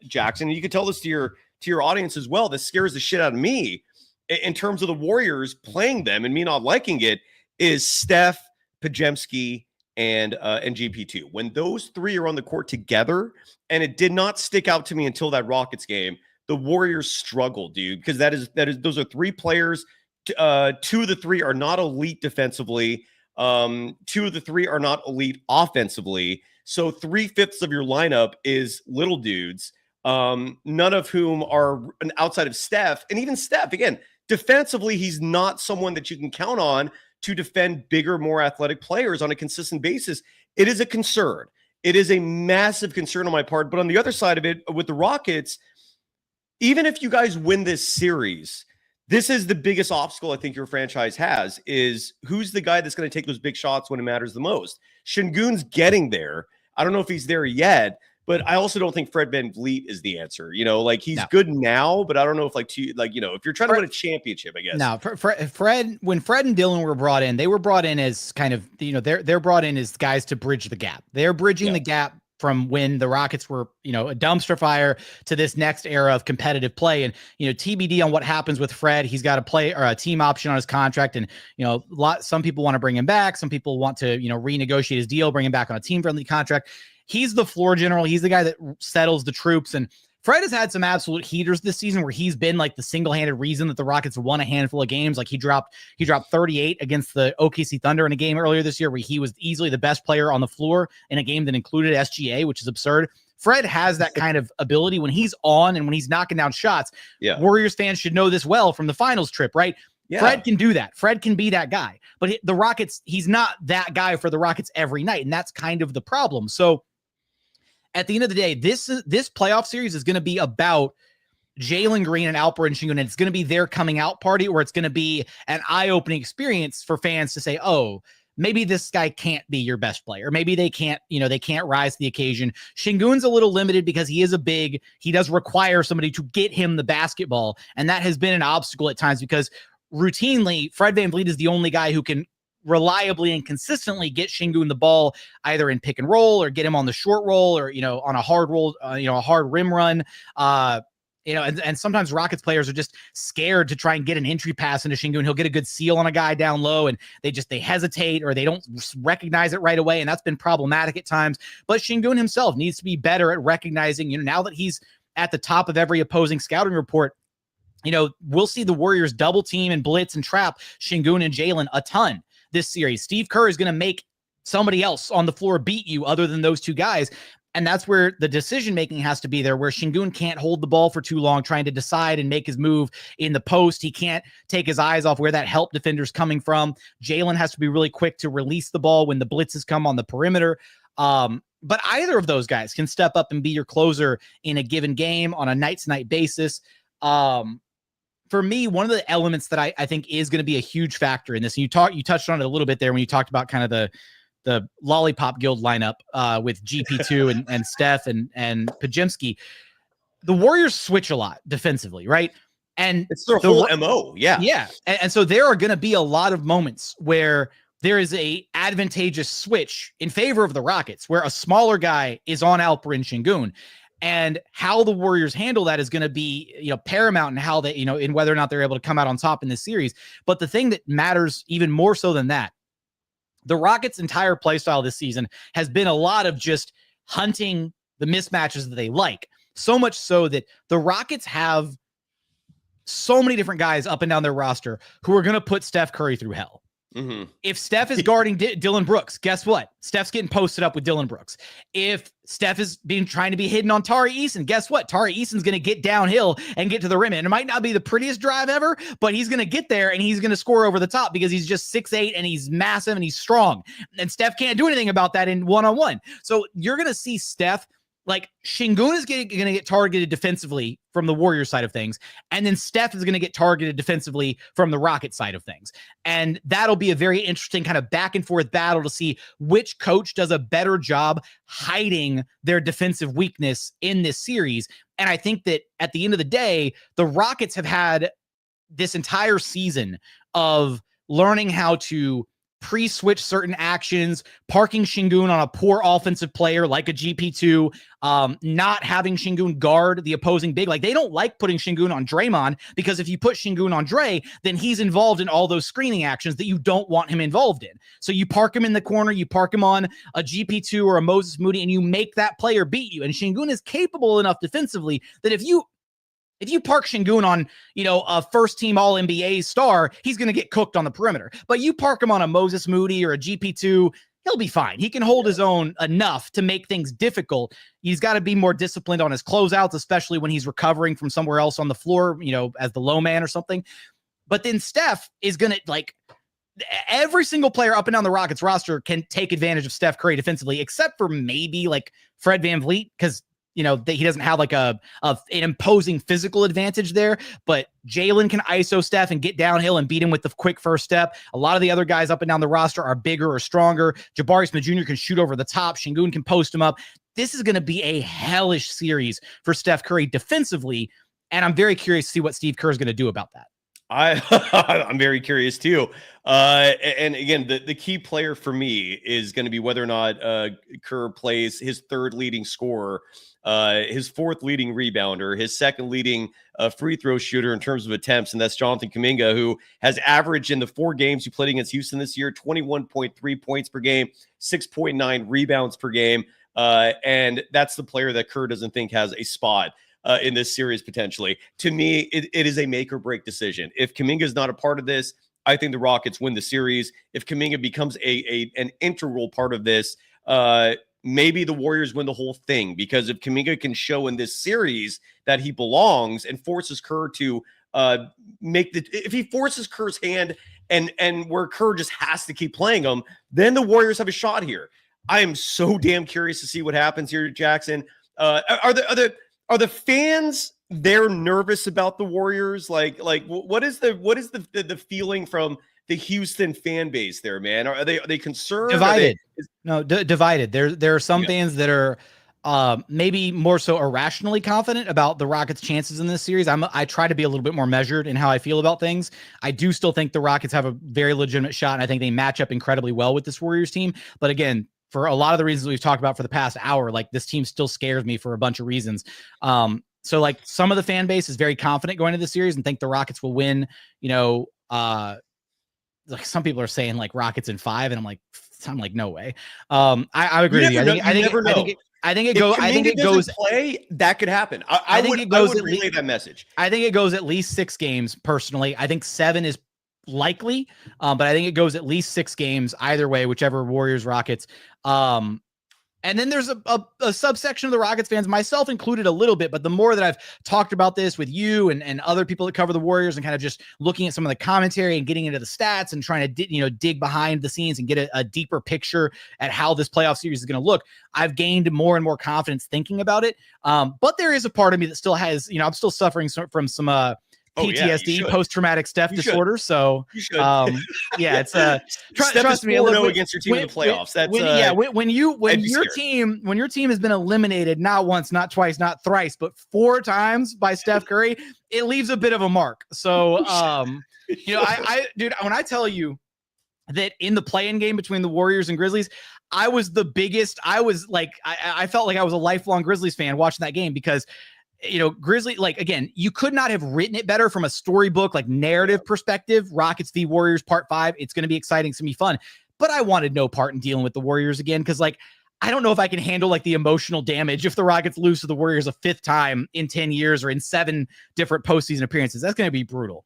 Jackson, and you can tell this to your audience as well, that scares the shit out of me in terms of the Warriors playing them and me not liking it, is Steph, Podziemski, and GP2. When those 3 are on the court together, and it did not stick out to me until that Rockets game, the Warriors struggle, dude, because those are 3 players. 2 of the 3 are not elite defensively. 2 of the 3 are not elite offensively. So 3/5 of your lineup is little dudes, none of whom are outside of Steph. And even Steph, again, defensively, he's not someone that you can count on to defend bigger, more athletic players on a consistent basis. It is a concern. It is a massive concern on my part. But on the other side of it, with the Rockets, even if you guys win this series, this is the biggest obstacle I think your franchise has, is who's the guy that's going to take those big shots when it matters the most. Şengün's getting there. I don't know if he's there yet, but I also don't think Fred VanVleet is the answer. Like he's good now, but I don't know if if you're trying to win a championship, I guess. No, Fred, when Fred and Dylan were brought in, they were brought in as kind of, they're brought in as guys to bridge the gap. They're bridging the gap from when the Rockets were, a dumpster fire to this next era of competitive play. And, TBD on what happens with Fred. He's got a play or a team option on his contract. And, some people want to bring him back. Some people want to, renegotiate his deal, bring him back on a team friendly contract. He's the floor general. He's the guy that settles the troops. And Fred has had some absolute heaters this season where he's been like the single-handed reason that the Rockets won a handful of games. Like he dropped 38 against the OKC Thunder in a game earlier this year where he was easily the best player on the floor in a game that included SGA, which is absurd. Fred has that kind of ability when he's on and when he's knocking down shots. Yeah. Warriors fans should know this well from the finals trip, right? Yeah. Fred can do that. Fred can be that guy. But the Rockets, he's not that guy for the Rockets every night, and that's kind of the problem. So at the end of the day, this playoff series is going to be about Jalen Green and Alperen Şengün, and it's going to be their coming out party, or it's going to be an eye-opening experience for fans to say, oh, maybe this guy can't be your best player. Maybe they can't rise to the occasion. Şengün's a little limited because he is a big, he does require somebody to get him the basketball. And that has been an obstacle at times because routinely Fred VanVleet is the only guy who can reliably and consistently get Şengün the ball either in pick and roll or get him on the short roll or, on a hard roll, a hard rim run. And sometimes Rockets players are just scared to try and get an entry pass into Şengün. He'll get a good seal on a guy down low and they hesitate or they don't recognize it right away. And that's been problematic at times. But Şengün himself needs to be better at recognizing, now that he's at the top of every opposing scouting report, we'll see the Warriors double team and blitz and trap Şengün and Jalen a ton this series. Steve Kerr is going to make somebody else on the floor beat you other than those two guys. And that's where the decision-making has to be there, where Şengün can't hold the ball for too long trying to decide and make his move in the post. He can't take his eyes off where that help defender's coming from. Jalen has to be really quick to release the ball when the blitzes come on the perimeter. But either of those guys can step up and be your closer in a given game on a night-to-night basis. For me, one of the elements that I think is going to be a huge factor in this, and you touched on it a little bit there when you talked about kind of the Lollipop Guild lineup with GP2 and Steph and Podziemski. The Warriors switch a lot defensively, right? And it's their whole MO. Yeah. Yeah. And so there are going to be a lot of moments where there is a advantageous switch in favor of the Rockets, where a smaller guy is on Alperen Şengün. And how the Warriors handle that is going to be, paramount in how they, in whether or not they're able to come out on top in this series. But the thing that matters even more so than that, the Rockets' entire play style this season has been a lot of just hunting the mismatches that they like. So much so that the Rockets have so many different guys up and down their roster who are going to put Steph Curry through hell. Mm-hmm. If Steph is guarding Dillon Brooks, guess what? Steph's getting posted up with Dillon Brooks. If Steph is trying to be hidden on Tari Eason, guess what? Tari Eason's going to get downhill and get to the rim. And it might not be the prettiest drive ever, but he's going to get there and he's going to score over the top because he's just 6'8" and he's massive and he's strong. And Steph can't do anything about that in one-on-one. So you're going to see Steph, like Şengün is going to get targeted defensively from the Warriors side of things. And then Steph is going to get targeted defensively from the Rocket side of things. And that'll be a very interesting kind of back and forth battle to see which coach does a better job hiding their defensive weakness in this series. And I think that at the end of the day, the Rockets have had this entire season of learning how to pre-switch certain actions, parking Şengün on a poor offensive player like a GP2, not having Şengün guard the opposing big. Like, they don't like putting Şengün on Draymond because if you put Şengün on Dre, then he's involved in all those screening actions that you don't want him involved in. So you park him in the corner, you park him on a GP2 or a Moses Moody, and you make that player beat you. And Şengün is capable enough defensively that if you park Şengün on, a first-team All-NBA star, he's going to get cooked on the perimeter. But you park him on a Moses Moody or a GP2, he'll be fine. He can hold his own enough to make things difficult. He's got to be more disciplined on his closeouts, especially when he's recovering from somewhere else on the floor, as the low man or something. But then Steph is going to, every single player up and down the Rockets roster can take advantage of Steph Curry defensively, except for maybe Fred VanVleet, because that he doesn't have like an imposing physical advantage there, but Jalen can ISO Steph and get downhill and beat him with the quick first step. A lot of the other guys up and down the roster are bigger or stronger. Jabari Smith Jr. can shoot over the top. Şengün can post him up. This is going to be a hellish series for Steph Curry defensively, and I'm very curious to see what Steve Kerr is going to do about that. I'm very curious too. And again, the key player for me is going to be whether or not Kerr plays his third leading scorer, his fourth leading rebounder, his second leading free throw shooter in terms of attempts, and that's Jonathan Kuminga, who has averaged in the 4 games he played against Houston this year 21.3 points per game, 6.9 rebounds per game, and that's the player that Kerr doesn't think has a spot in this series potentially. To me, it is a make or break decision. If Kuminga is not a part of this, I think the Rockets win the series. If Kuminga becomes an integral part of this, maybe the Warriors win the whole thing, because if Kuminga can show in this series that he belongs and forces Kerr to if he forces Kerr's hand and where Kerr just has to keep playing him, then the Warriors have a shot here. I am so damn curious to see what happens here, Jackson. Are the fans there nervous about the Warriors? Like what is the feeling from the Houston fan base there, man? Are they concerned? Divided. Divided. There are some fans that are maybe more so irrationally confident about the Rockets' chances in this series. I try to be a little bit more measured in how I feel about things. I do still think the Rockets have a very legitimate shot, and I think they match up incredibly well with this Warriors team. But again, for a lot of the reasons we've talked about for the past hour, like this team still scares me for a bunch of reasons. So like some of the fan base is very confident going into the series and think the Rockets will win. Like some people are saying like Rockets in 5, and I'm like, no way. I agree with you. I think it goes play. That could happen. I would relay that message. I think it goes at least 6 games personally. I think 7 is likely, but I think it goes at least 6 games either way, whichever Warriors Rockets. And then there's a subsection of the Rockets fans, myself included a little bit, but the more that I've talked about this with you and other people that cover the Warriors and kind of just looking at some of the commentary and getting into the stats and trying to dig behind the scenes and get a deeper picture at how this playoff series is going to look, I've gained more and more confidence thinking about it. But there is a part of me that still has, I'm still suffering from some PTSD, post-traumatic Steph disorder. So, yeah, it's trust me. Against your team in the playoffs. When your team has been eliminated not once, not twice, not thrice, but 4 times by Steph Curry, it leaves a bit of a mark. So, dude, when I tell you that in the play-in game between the Warriors and Grizzlies, I was I felt like I was a lifelong Grizzlies fan watching that game because Grizzly, again, you could not have written it better from a storybook, narrative perspective. Rockets v Warriors part 5. It's going to be exciting. It's going to be fun. But I wanted no part in dealing with the Warriors again because, I don't know if I can handle the emotional damage if the Rockets lose to the Warriors a 5th time in 10 years or in 7 different postseason appearances. That's going to be brutal.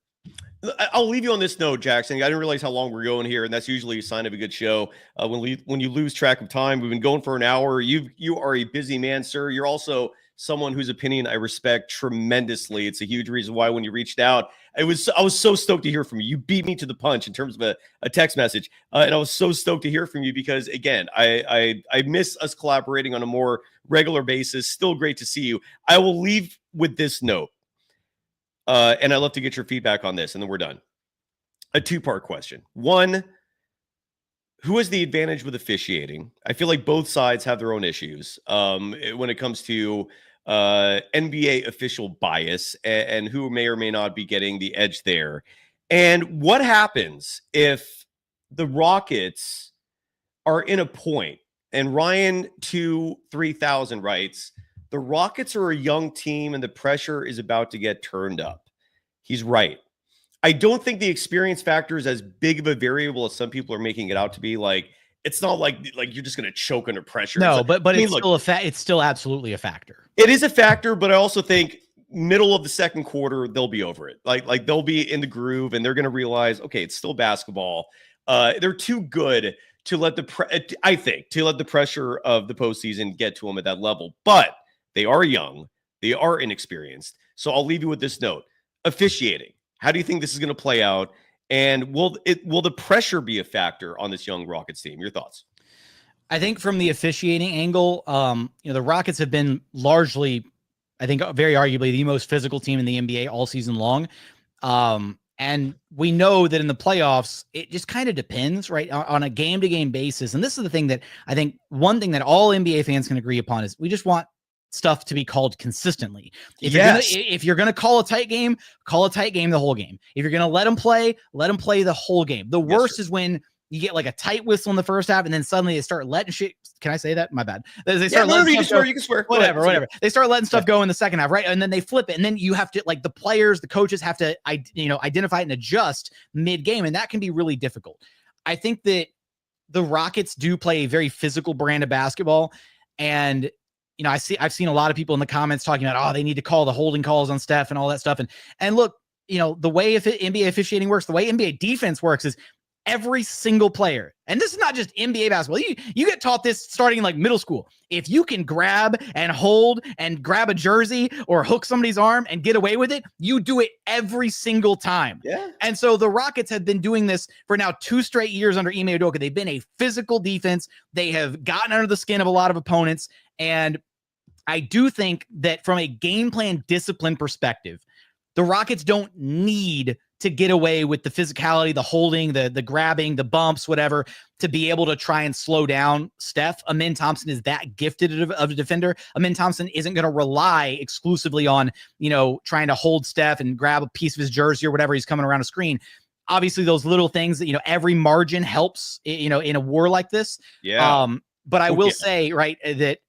I'll leave you on this note, Jackson. I didn't realize how long we're going here, and that's usually a sign of a good show. When you lose track of time, we've been going for an hour. You are a busy man, sir. You're also someone whose opinion I respect tremendously. It's a huge reason why when you reached out, I was so stoked to hear from you. You beat me to the punch in terms of a text message. And I was so stoked to hear from you because, again, I miss us collaborating on a more regular basis. Still great to see you. I will leave with this note. And I'd love to get your feedback on this, and then we're done. A 2-part question. 1, who has the advantage with officiating? I feel like both sides have their own issues when it comes to NBA official bias and who may or may not be getting the edge there. And what happens if the Rockets are in a point, and Ryan 23000 writes, the Rockets are a young team and the pressure is about to get turned up. He's right. I don't think the experience factor is as big of a variable as some people are making it out to be. It's not like you're just going to choke under pressure. No, but it's still absolutely a factor. It is a factor, but I also think middle of the second quarter, they'll be over it. They'll be in the groove and they're going to realize, okay, it's still basketball. They're too good to let the pressure of the postseason get to them at that level, but they are young. They are inexperienced. So I'll leave you with this note. Officiating. How do you think this is going to play out? And will the pressure be a factor on this young Rockets team? Your thoughts? I think from the officiating angle, the Rockets have been largely, I think, very arguably the most physical team in the NBA all season long. And we know that in the playoffs, it just kind of depends, right, on a game-to-game basis. And this is the thing that I think one thing that all NBA fans can agree upon is we just want stuff to be called consistently. If you're gonna call a tight game the whole game. If you're gonna let them play the whole game. The worst is when you get like a tight whistle in the first half, and then suddenly they start letting shit. Can I say that? My bad. They start letting you can swear. Whatever. They start letting stuff go in the second half, right? And then they flip it, and then you have to, like, the players, the coaches have to, identify and adjust mid-game, and that can be really difficult. I think that the Rockets do play a very physical brand of basketball, and I've seen a lot of people in the comments talking about, they need to call the holding calls on Steph and all that stuff, and look, the way NBA officiating works, the way NBA defense works is every single player, and this is not just NBA basketball. You get taught this starting in like middle school. If you can grab and hold and grab a jersey or hook somebody's arm and get away with it, you do it every single time. Yeah. And so the Rockets have been doing this for now 2 straight years under Ime Udoka. They've been a physical defense. They have gotten under the skin of a lot of opponents. And I do think that from a game plan discipline perspective, the Rockets don't need to get away with the physicality, the holding, the grabbing, the bumps, whatever, to be able to try and slow down Steph. Amin Thompson is that gifted of a defender. Amin Thompson isn't going to rely exclusively on, trying to hold Steph and grab a piece of his jersey or whatever he's coming around a screen. Obviously, those little things that, every margin helps, in a war like this. Yeah. But I will say, right, that,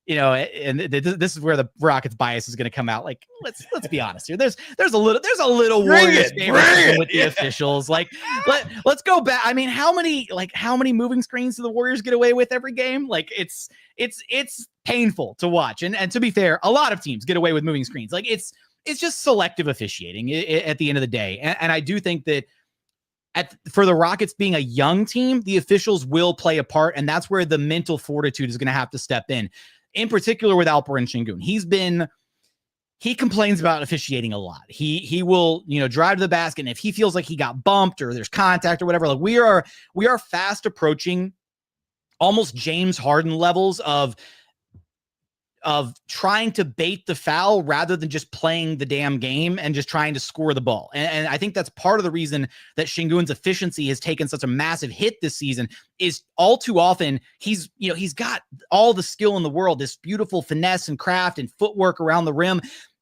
and this is where the Rockets bias is going to come out. Like, let's be honest here. There's a little Warriors favoritism with the officials. Like, let's go back. I mean, how many moving screens do the Warriors get away with every game? Like, it's painful to watch. And to be fair, a lot of teams get away with moving screens. Like, it's just selective officiating at the end of the day. And I do think that for the Rockets being a young team, the officials will play a part, and that's where the mental fortitude is going to have to step in particular with Alperen Şengün. He complains about officiating a lot. He will, drive to the basket, and if he feels like he got bumped or there's contact or whatever, like we are fast approaching almost James Harden levels of trying to bait the foul rather than just playing the damn game and just trying to score the ball. And I think that's part of the reason that Şengün's efficiency has taken such a massive hit this season is all too often he's got all the skill in the world, this beautiful finesse and craft and footwork around the rim.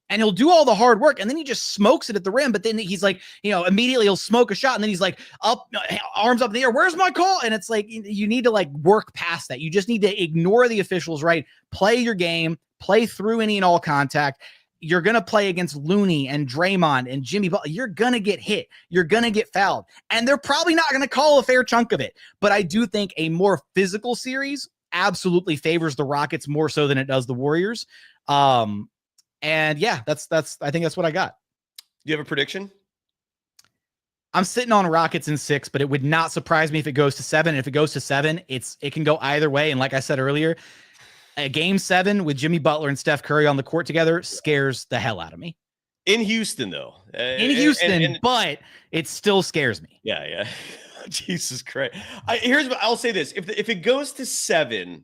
And he'll do all the hard work, and then he just smokes it at the rim. But then he's like, immediately he'll smoke a shot, and then he's like, up, arms up in the air. Where's my call? And it's like, you need to work past that. You just need to ignore the officials, right? Play your game, play through any and all contact. You're going to play against Looney and Draymond and Jimmy Butler. You're going to get hit. You're going to get fouled. And they're probably not going to call a fair chunk of it. But I do think a more physical series absolutely favors the Rockets more so than it does the Warriors. And yeah, I think that's what I got. Do you have a prediction? I'm sitting on Rockets in 6, but it would not surprise me if it goes to 7. And if it goes to 7, it can go either way. And like I said earlier, a game 7 with Jimmy Butler and Steph Curry on the court together scares the hell out of me. In Houston, though. But it still scares me. Yeah. Jesus Christ. Here's what I'll say this. If it goes to 7,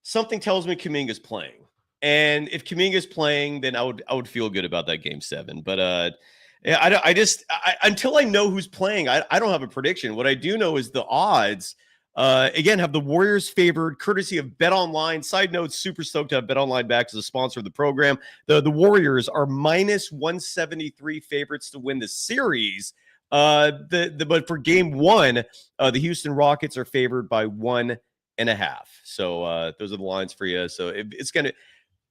something tells me Kuminga's playing. And if Kuminga's playing, then I would feel good about that game 7. But until I know who's playing, I don't have a prediction. What I do know is the odds. Again, have the Warriors favored, courtesy of BetOnline. Side note: super stoked to have BetOnline back as a sponsor of the program. The Warriors are minus 173 favorites to win the series. But for game 1, the Houston Rockets are favored by 1.5. So those are the lines for you. So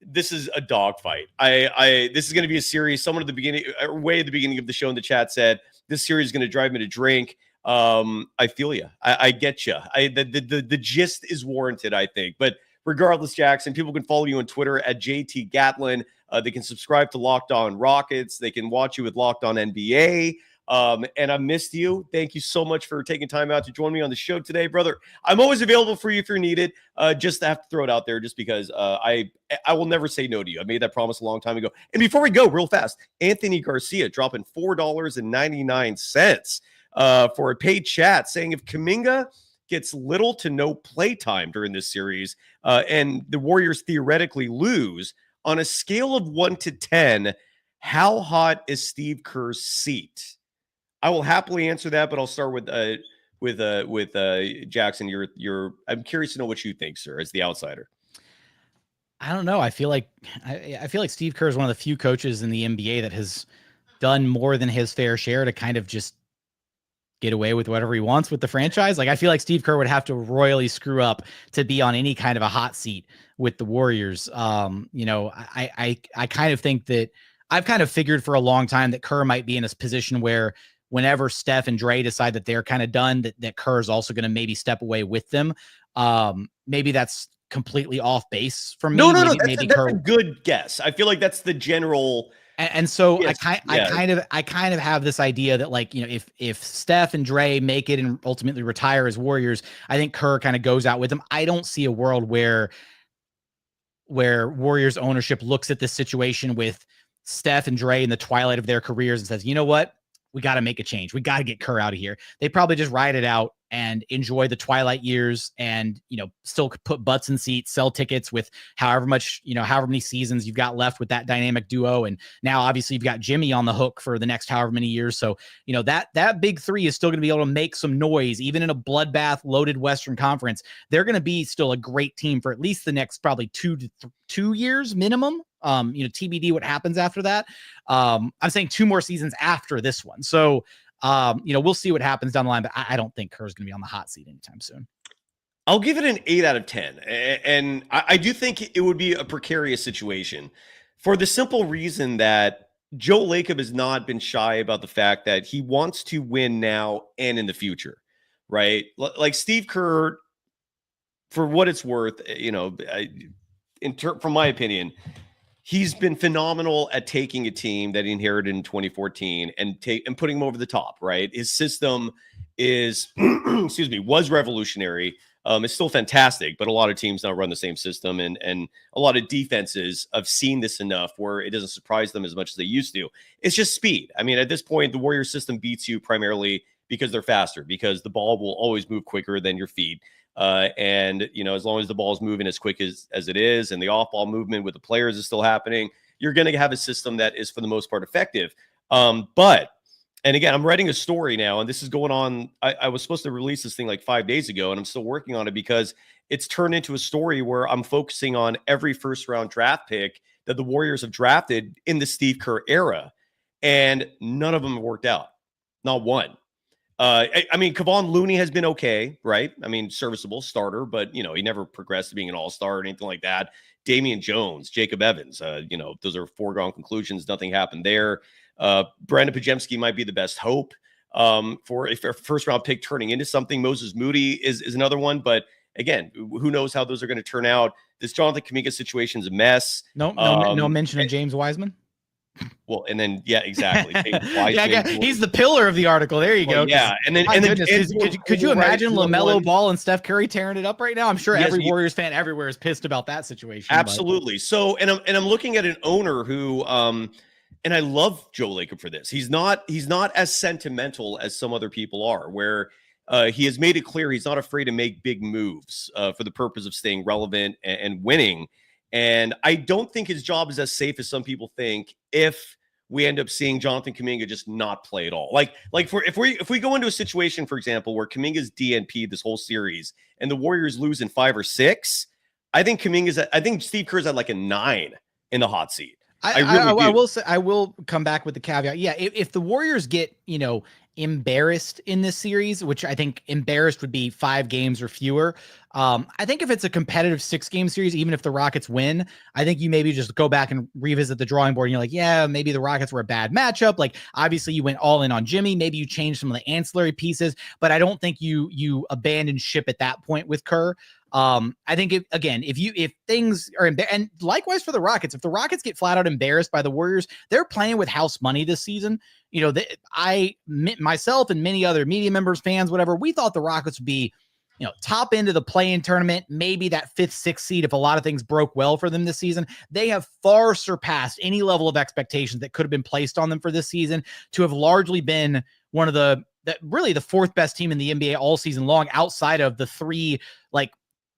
this is a dogfight. This is going to be a series. Someone at the beginning, way at the beginning of the show in the chat said, this series is going to drive me to drink. I feel you. I get you. The gist is warranted, I think. But regardless, Jackson, people can follow you on Twitter at JT Gatlin. They can subscribe to Locked On Rockets. They can watch you with Locked On NBA. And I missed you. Thank you so much for taking time out to join me on the show today, brother. I'm always available for you if you're needed. Just have to throw it out there just because I will never say no to you. I made that promise a long time ago. And before we go real fast, Anthony Garcia dropping $4.99 for a paid chat saying if Kuminga gets little to no play time during this series, and the Warriors theoretically lose, on a scale of 1 to 10, how hot is Steve Kerr's seat? I will happily answer that, but I'll start with Jackson. I'm curious to know what you think, sir, as the outsider. I don't know. I feel like Steve Kerr is one of the few coaches in the NBA that has done more than his fair share to kind of just get away with whatever he wants with the franchise. Like, I feel like Steve Kerr would have to royally screw up to be on any kind of a hot seat with the Warriors. I kind of think that I've kind of figured for a long time that Kerr might be in a position where whenever Steph and Dre decide that they're kind of done, that Kerr is also going to maybe step away with them. Maybe that's completely off base for me. No. Maybe That's Kerr, a good guess. I feel like that's the general. and so yes, I kind of have this idea that, like, if Steph and Dre make it and ultimately retire as Warriors, I think Kerr kind of goes out with them. I don't see a world where Warriors ownership looks at this situation with Steph and Dre in the twilight of their careers and says, you know what? We got to make a change. We got to get Kerr out of here. They probably just ride it out and enjoy the twilight years and, still put butts in seats, sell tickets with however many seasons you've got left with that dynamic duo. And now obviously you've got Jimmy on the hook for the next however many years. So, that big three is still going to be able to make some noise, even in a bloodbath loaded Western Conference. They're going to be still a great team for at least the next probably 2 years minimum. TBD what happens after that. I'm saying 2 more seasons after this one. So, we'll see what happens down the line, but I don't think Kerr's going to be on the hot seat anytime soon. I'll give it an 8 out of 10. And I do think it would be a precarious situation for the simple reason that Joe Lacob has not been shy about the fact that he wants to win now and in the future, right? Like Steve Kerr, for what it's worth, from my opinion, he's been phenomenal at taking a team that he inherited in 2014 and putting them over the top, right? His system was revolutionary. It's still fantastic, but a lot of teams now run the same system, and a lot of defenses have seen this enough where it doesn't surprise them as much as they used to. It's just speed. I mean, at this point, the Warriors system beats you primarily because they're faster, because the ball will always move quicker than your feet. As long as the ball is moving as quick as it is, and the off-ball movement with the players is still happening, you're going to have a system that is, for the most part, effective. And again, I'm writing a story now, and this is going on. I was supposed to release this thing like 5 days ago, and I'm still working on it because it's turned into a story where I'm focusing on every first-round draft pick that the Warriors have drafted in the Steve Kerr era, and none of them have worked out. Not one. Kevon Looney has been okay, right? I mean, serviceable starter, but, he never progressed to being an all-star or anything like that. Damian Jones, Jacob Evans, those are foregone conclusions. Nothing happened there. Brandon Pajemski might be the best hope for a first-round pick turning into something. Moses Moody is another one, but again, who knows how those are going to turn out. This Jonathan Kuminga situation is a mess. No mention of James Wiseman. Well, and then exactly. He's the pillar of the article. There you go. Yeah, and then could you imagine LaMelo Ball and Steph Curry tearing it up right now? I'm sure every Warriors fan everywhere is pissed about that situation. Absolutely. So, and I'm looking at an owner who, and I love Joe Lacob for this. He's not as sentimental as some other people are, where he has made it clear he's not afraid to make big moves for the purpose of staying relevant and winning. And I don't think his job is as safe as some people think if we end up seeing Jonathan Kuminga just not play at all. If we go into a situation, for example, where Kuminga's DNP this whole series and the Warriors lose in 5 or 6, I think Steve Kerr's at like a 9 in the hot seat. I will say, I will come back with the caveat. Yeah, if the Warriors get, embarrassed in this series, which I think embarrassed would be 5 games or fewer. I think if it's a competitive 6-game series, even if the Rockets win, I think you maybe just go back and revisit the drawing board and you're like, yeah, maybe the Rockets were a bad matchup. Like, obviously you went all in on Jimmy. Maybe you changed some of the ancillary pieces, but I don't think you abandoned ship at that point with Kerr. I think if things are and likewise for the Rockets, if the Rockets get flat out embarrassed by the Warriors, they're playing with house money this season. Myself and many other media members, fans, whatever, we thought the Rockets would be, top end of the play-in tournament, maybe that 5th, 6th seed if a lot of things broke well for them this season. They have far surpassed any level of expectations that could have been placed on them for this season to have largely been one of the really the fourth best team in the NBA all season long, outside of the three like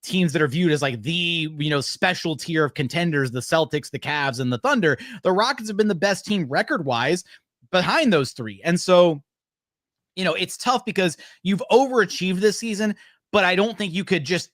teams that are viewed as like the, special tier of contenders, the Celtics, the Cavs, and the Thunder. The Rockets have been the best team record-wise behind those three. And so, it's tough because you've overachieved this season, but I don't think you could just,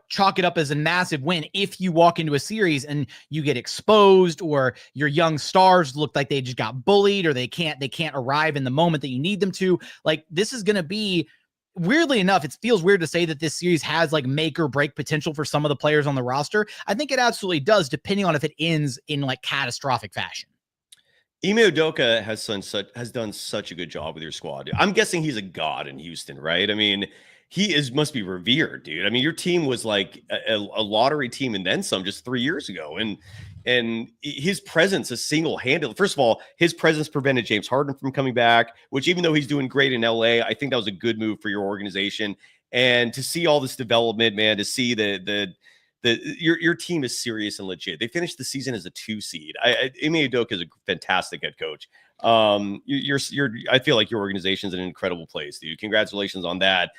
chalk it up as a massive win if you walk into a series and you get exposed, or your young stars look like they just got bullied, or they can't arrive in the moment that you need them to. Like, this is going to be, weirdly enough, it feels weird to say that this series has like make or break potential for some of the players on the roster. I think it absolutely does, depending on if it ends in like catastrophic fashion. Ime Udoka has done such a good job with your squad. I'm guessing he's a god in Houston, right? I mean, must be revered, dude. I mean, your team was like a lottery team and then some just 3 years ago. And his presence is single-handed. First of all, his presence prevented James Harden from coming back, which, even though he's doing great in LA, I think that was a good move for your organization. And to see all this development, man, to see your team is serious and legit. They finished the season as a 2 seed. Ime Udoka is a fantastic head coach. I feel like your organization's in an incredible place, dude. Congratulations on that.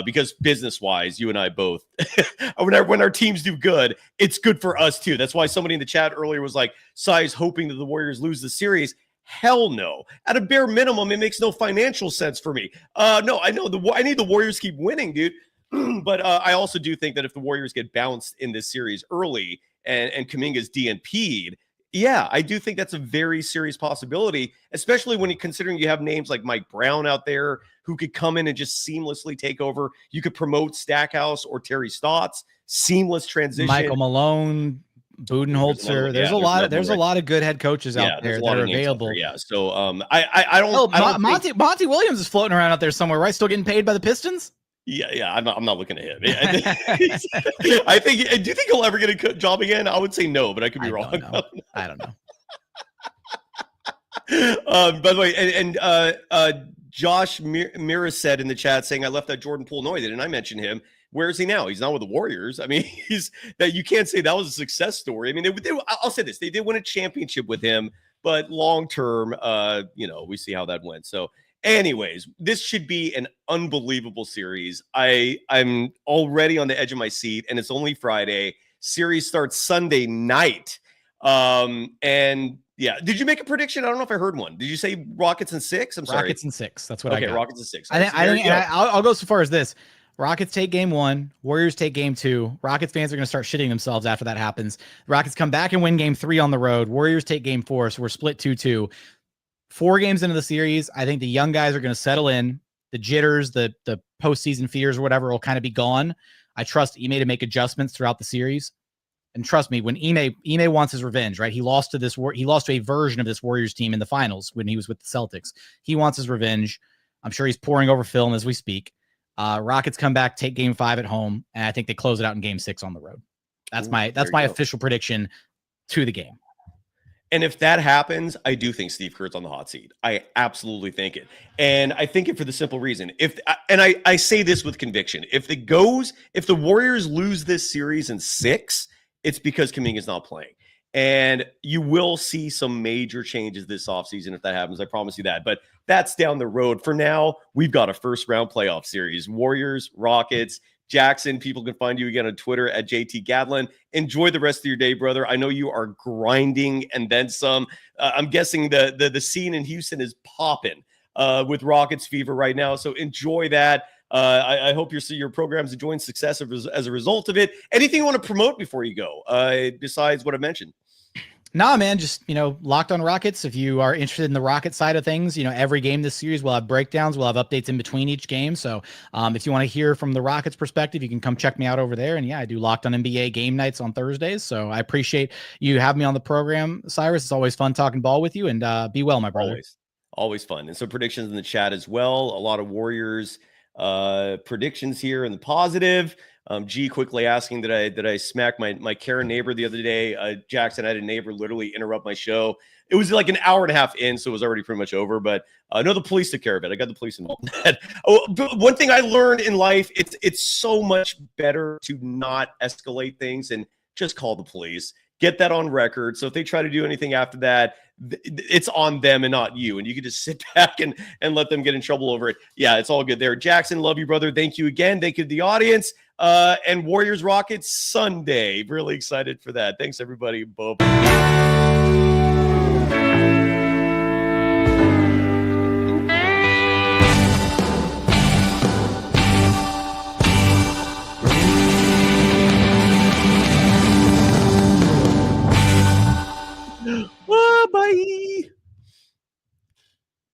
Because business-wise, you and I both, when our teams do good, it's good for us too. That's why somebody in the chat earlier was like, Sai's hoping that the Warriors lose the series. Hell no. At a bare minimum, it makes no financial sense for me. No, I know I need the Warriors to keep winning, dude. But I also do think that if the Warriors get bounced in this series early and Kuminga's DNP'd, yeah, I do think that's a very serious possibility, especially when considering you have names like Mike Brown out there who could come in and just seamlessly take over. You could promote Stackhouse or Terry Stotts, seamless transition. Michael Malone, Budenholzer. There's a lot of good head coaches out there that are available. Yeah. So I don't. Monty Williams is floating around out there somewhere, right? Still getting paid by the Pistons. Yeah. I'm not looking at him. I think. Do you think he'll ever get a job again? I would say no, but I could be wrong. I don't know. By the way, and Josh Mira said in the chat saying, I left that Jordan Poole. No, I didn't. I mentioned him. Where is he now? He's not with the Warriors. I mean, you can't say that was a success story. I mean, I'll say this. They did win a championship with him, but long term, we see how that went. So anyways, this should be an unbelievable series. I'm already on the edge of my seat, and it's only Friday. Series starts Sunday night. And yeah, did you make a prediction? I don't know if I heard one. Did you say Rockets in 6? I'm sorry. Rockets in 6. That's what I got. Rockets in 6. I'll go so far as this. Rockets take game 1. Warriors take game 2. Rockets fans are going to start shitting themselves after that happens. Rockets come back and win game 3 on the road. Warriors take game 4. So we're split 2-2. 4 games into the series, I think the young guys are going to settle in. The jitters, the postseason fears or whatever will kind of be gone. I trust Ime to make adjustments throughout the series. And trust me, when Ime wants his revenge, right? He lost to a version of this Warriors team in the finals when he was with the Celtics. He wants his revenge. I'm sure he's poring over film as we speak. Rockets come back, take game 5 at home, and I think they close it out in game 6 on the road. That's my official prediction to the game. And if that happens, I do think Steve Kerr's on the hot seat. I absolutely think it. And I think it for the simple reason. I say this with conviction. If the Warriors lose this series in 6, it's because Kuminga's not playing. And you will see some major changes this offseason if that happens. I promise you that. But that's down the road. For now, we've got a first-round playoff series. Warriors, Rockets. Jackson, people can find you again on Twitter at JT Gadlin. Enjoy the rest of your day, brother. I know you are grinding and then some. I'm guessing the scene in Houston is popping with Rockets fever right now. So enjoy that. I hope your program's enjoying success as a result of it. Anything you want to promote before you go, besides what I mentioned? Nah, man, just, Locked on Rockets. If you are interested in the Rocket side of things, every game this series, we'll have breakdowns. We'll have updates in between each game. So if you want to hear from the Rockets perspective, you can come check me out over there. And yeah, I do Locked on NBA game nights on Thursdays. So I appreciate you having me on the program, Cyrus. It's always fun talking ball with you, and be well, my brother. Always fun. And some predictions in the chat as well. A lot of Warriors predictions here in the positive. G quickly asking that I smack my Karen neighbor the other day. Jackson, I had a neighbor literally interrupt my show. It was like an hour and a half in, so it was already pretty much over. But no, the police took care of it. I got the police involved in that. But one thing I learned in life, it's so much better to not escalate things and just call the police. get that on record. So if they try to do anything after that, it's on them and not you. And you can just sit back and let them get in trouble over it. Yeah, it's all good there. Jackson, love you, brother. Thank you again. Thank you to the audience. And Warriors Rockets Sunday. Really excited for that. Thanks, everybody. Bye.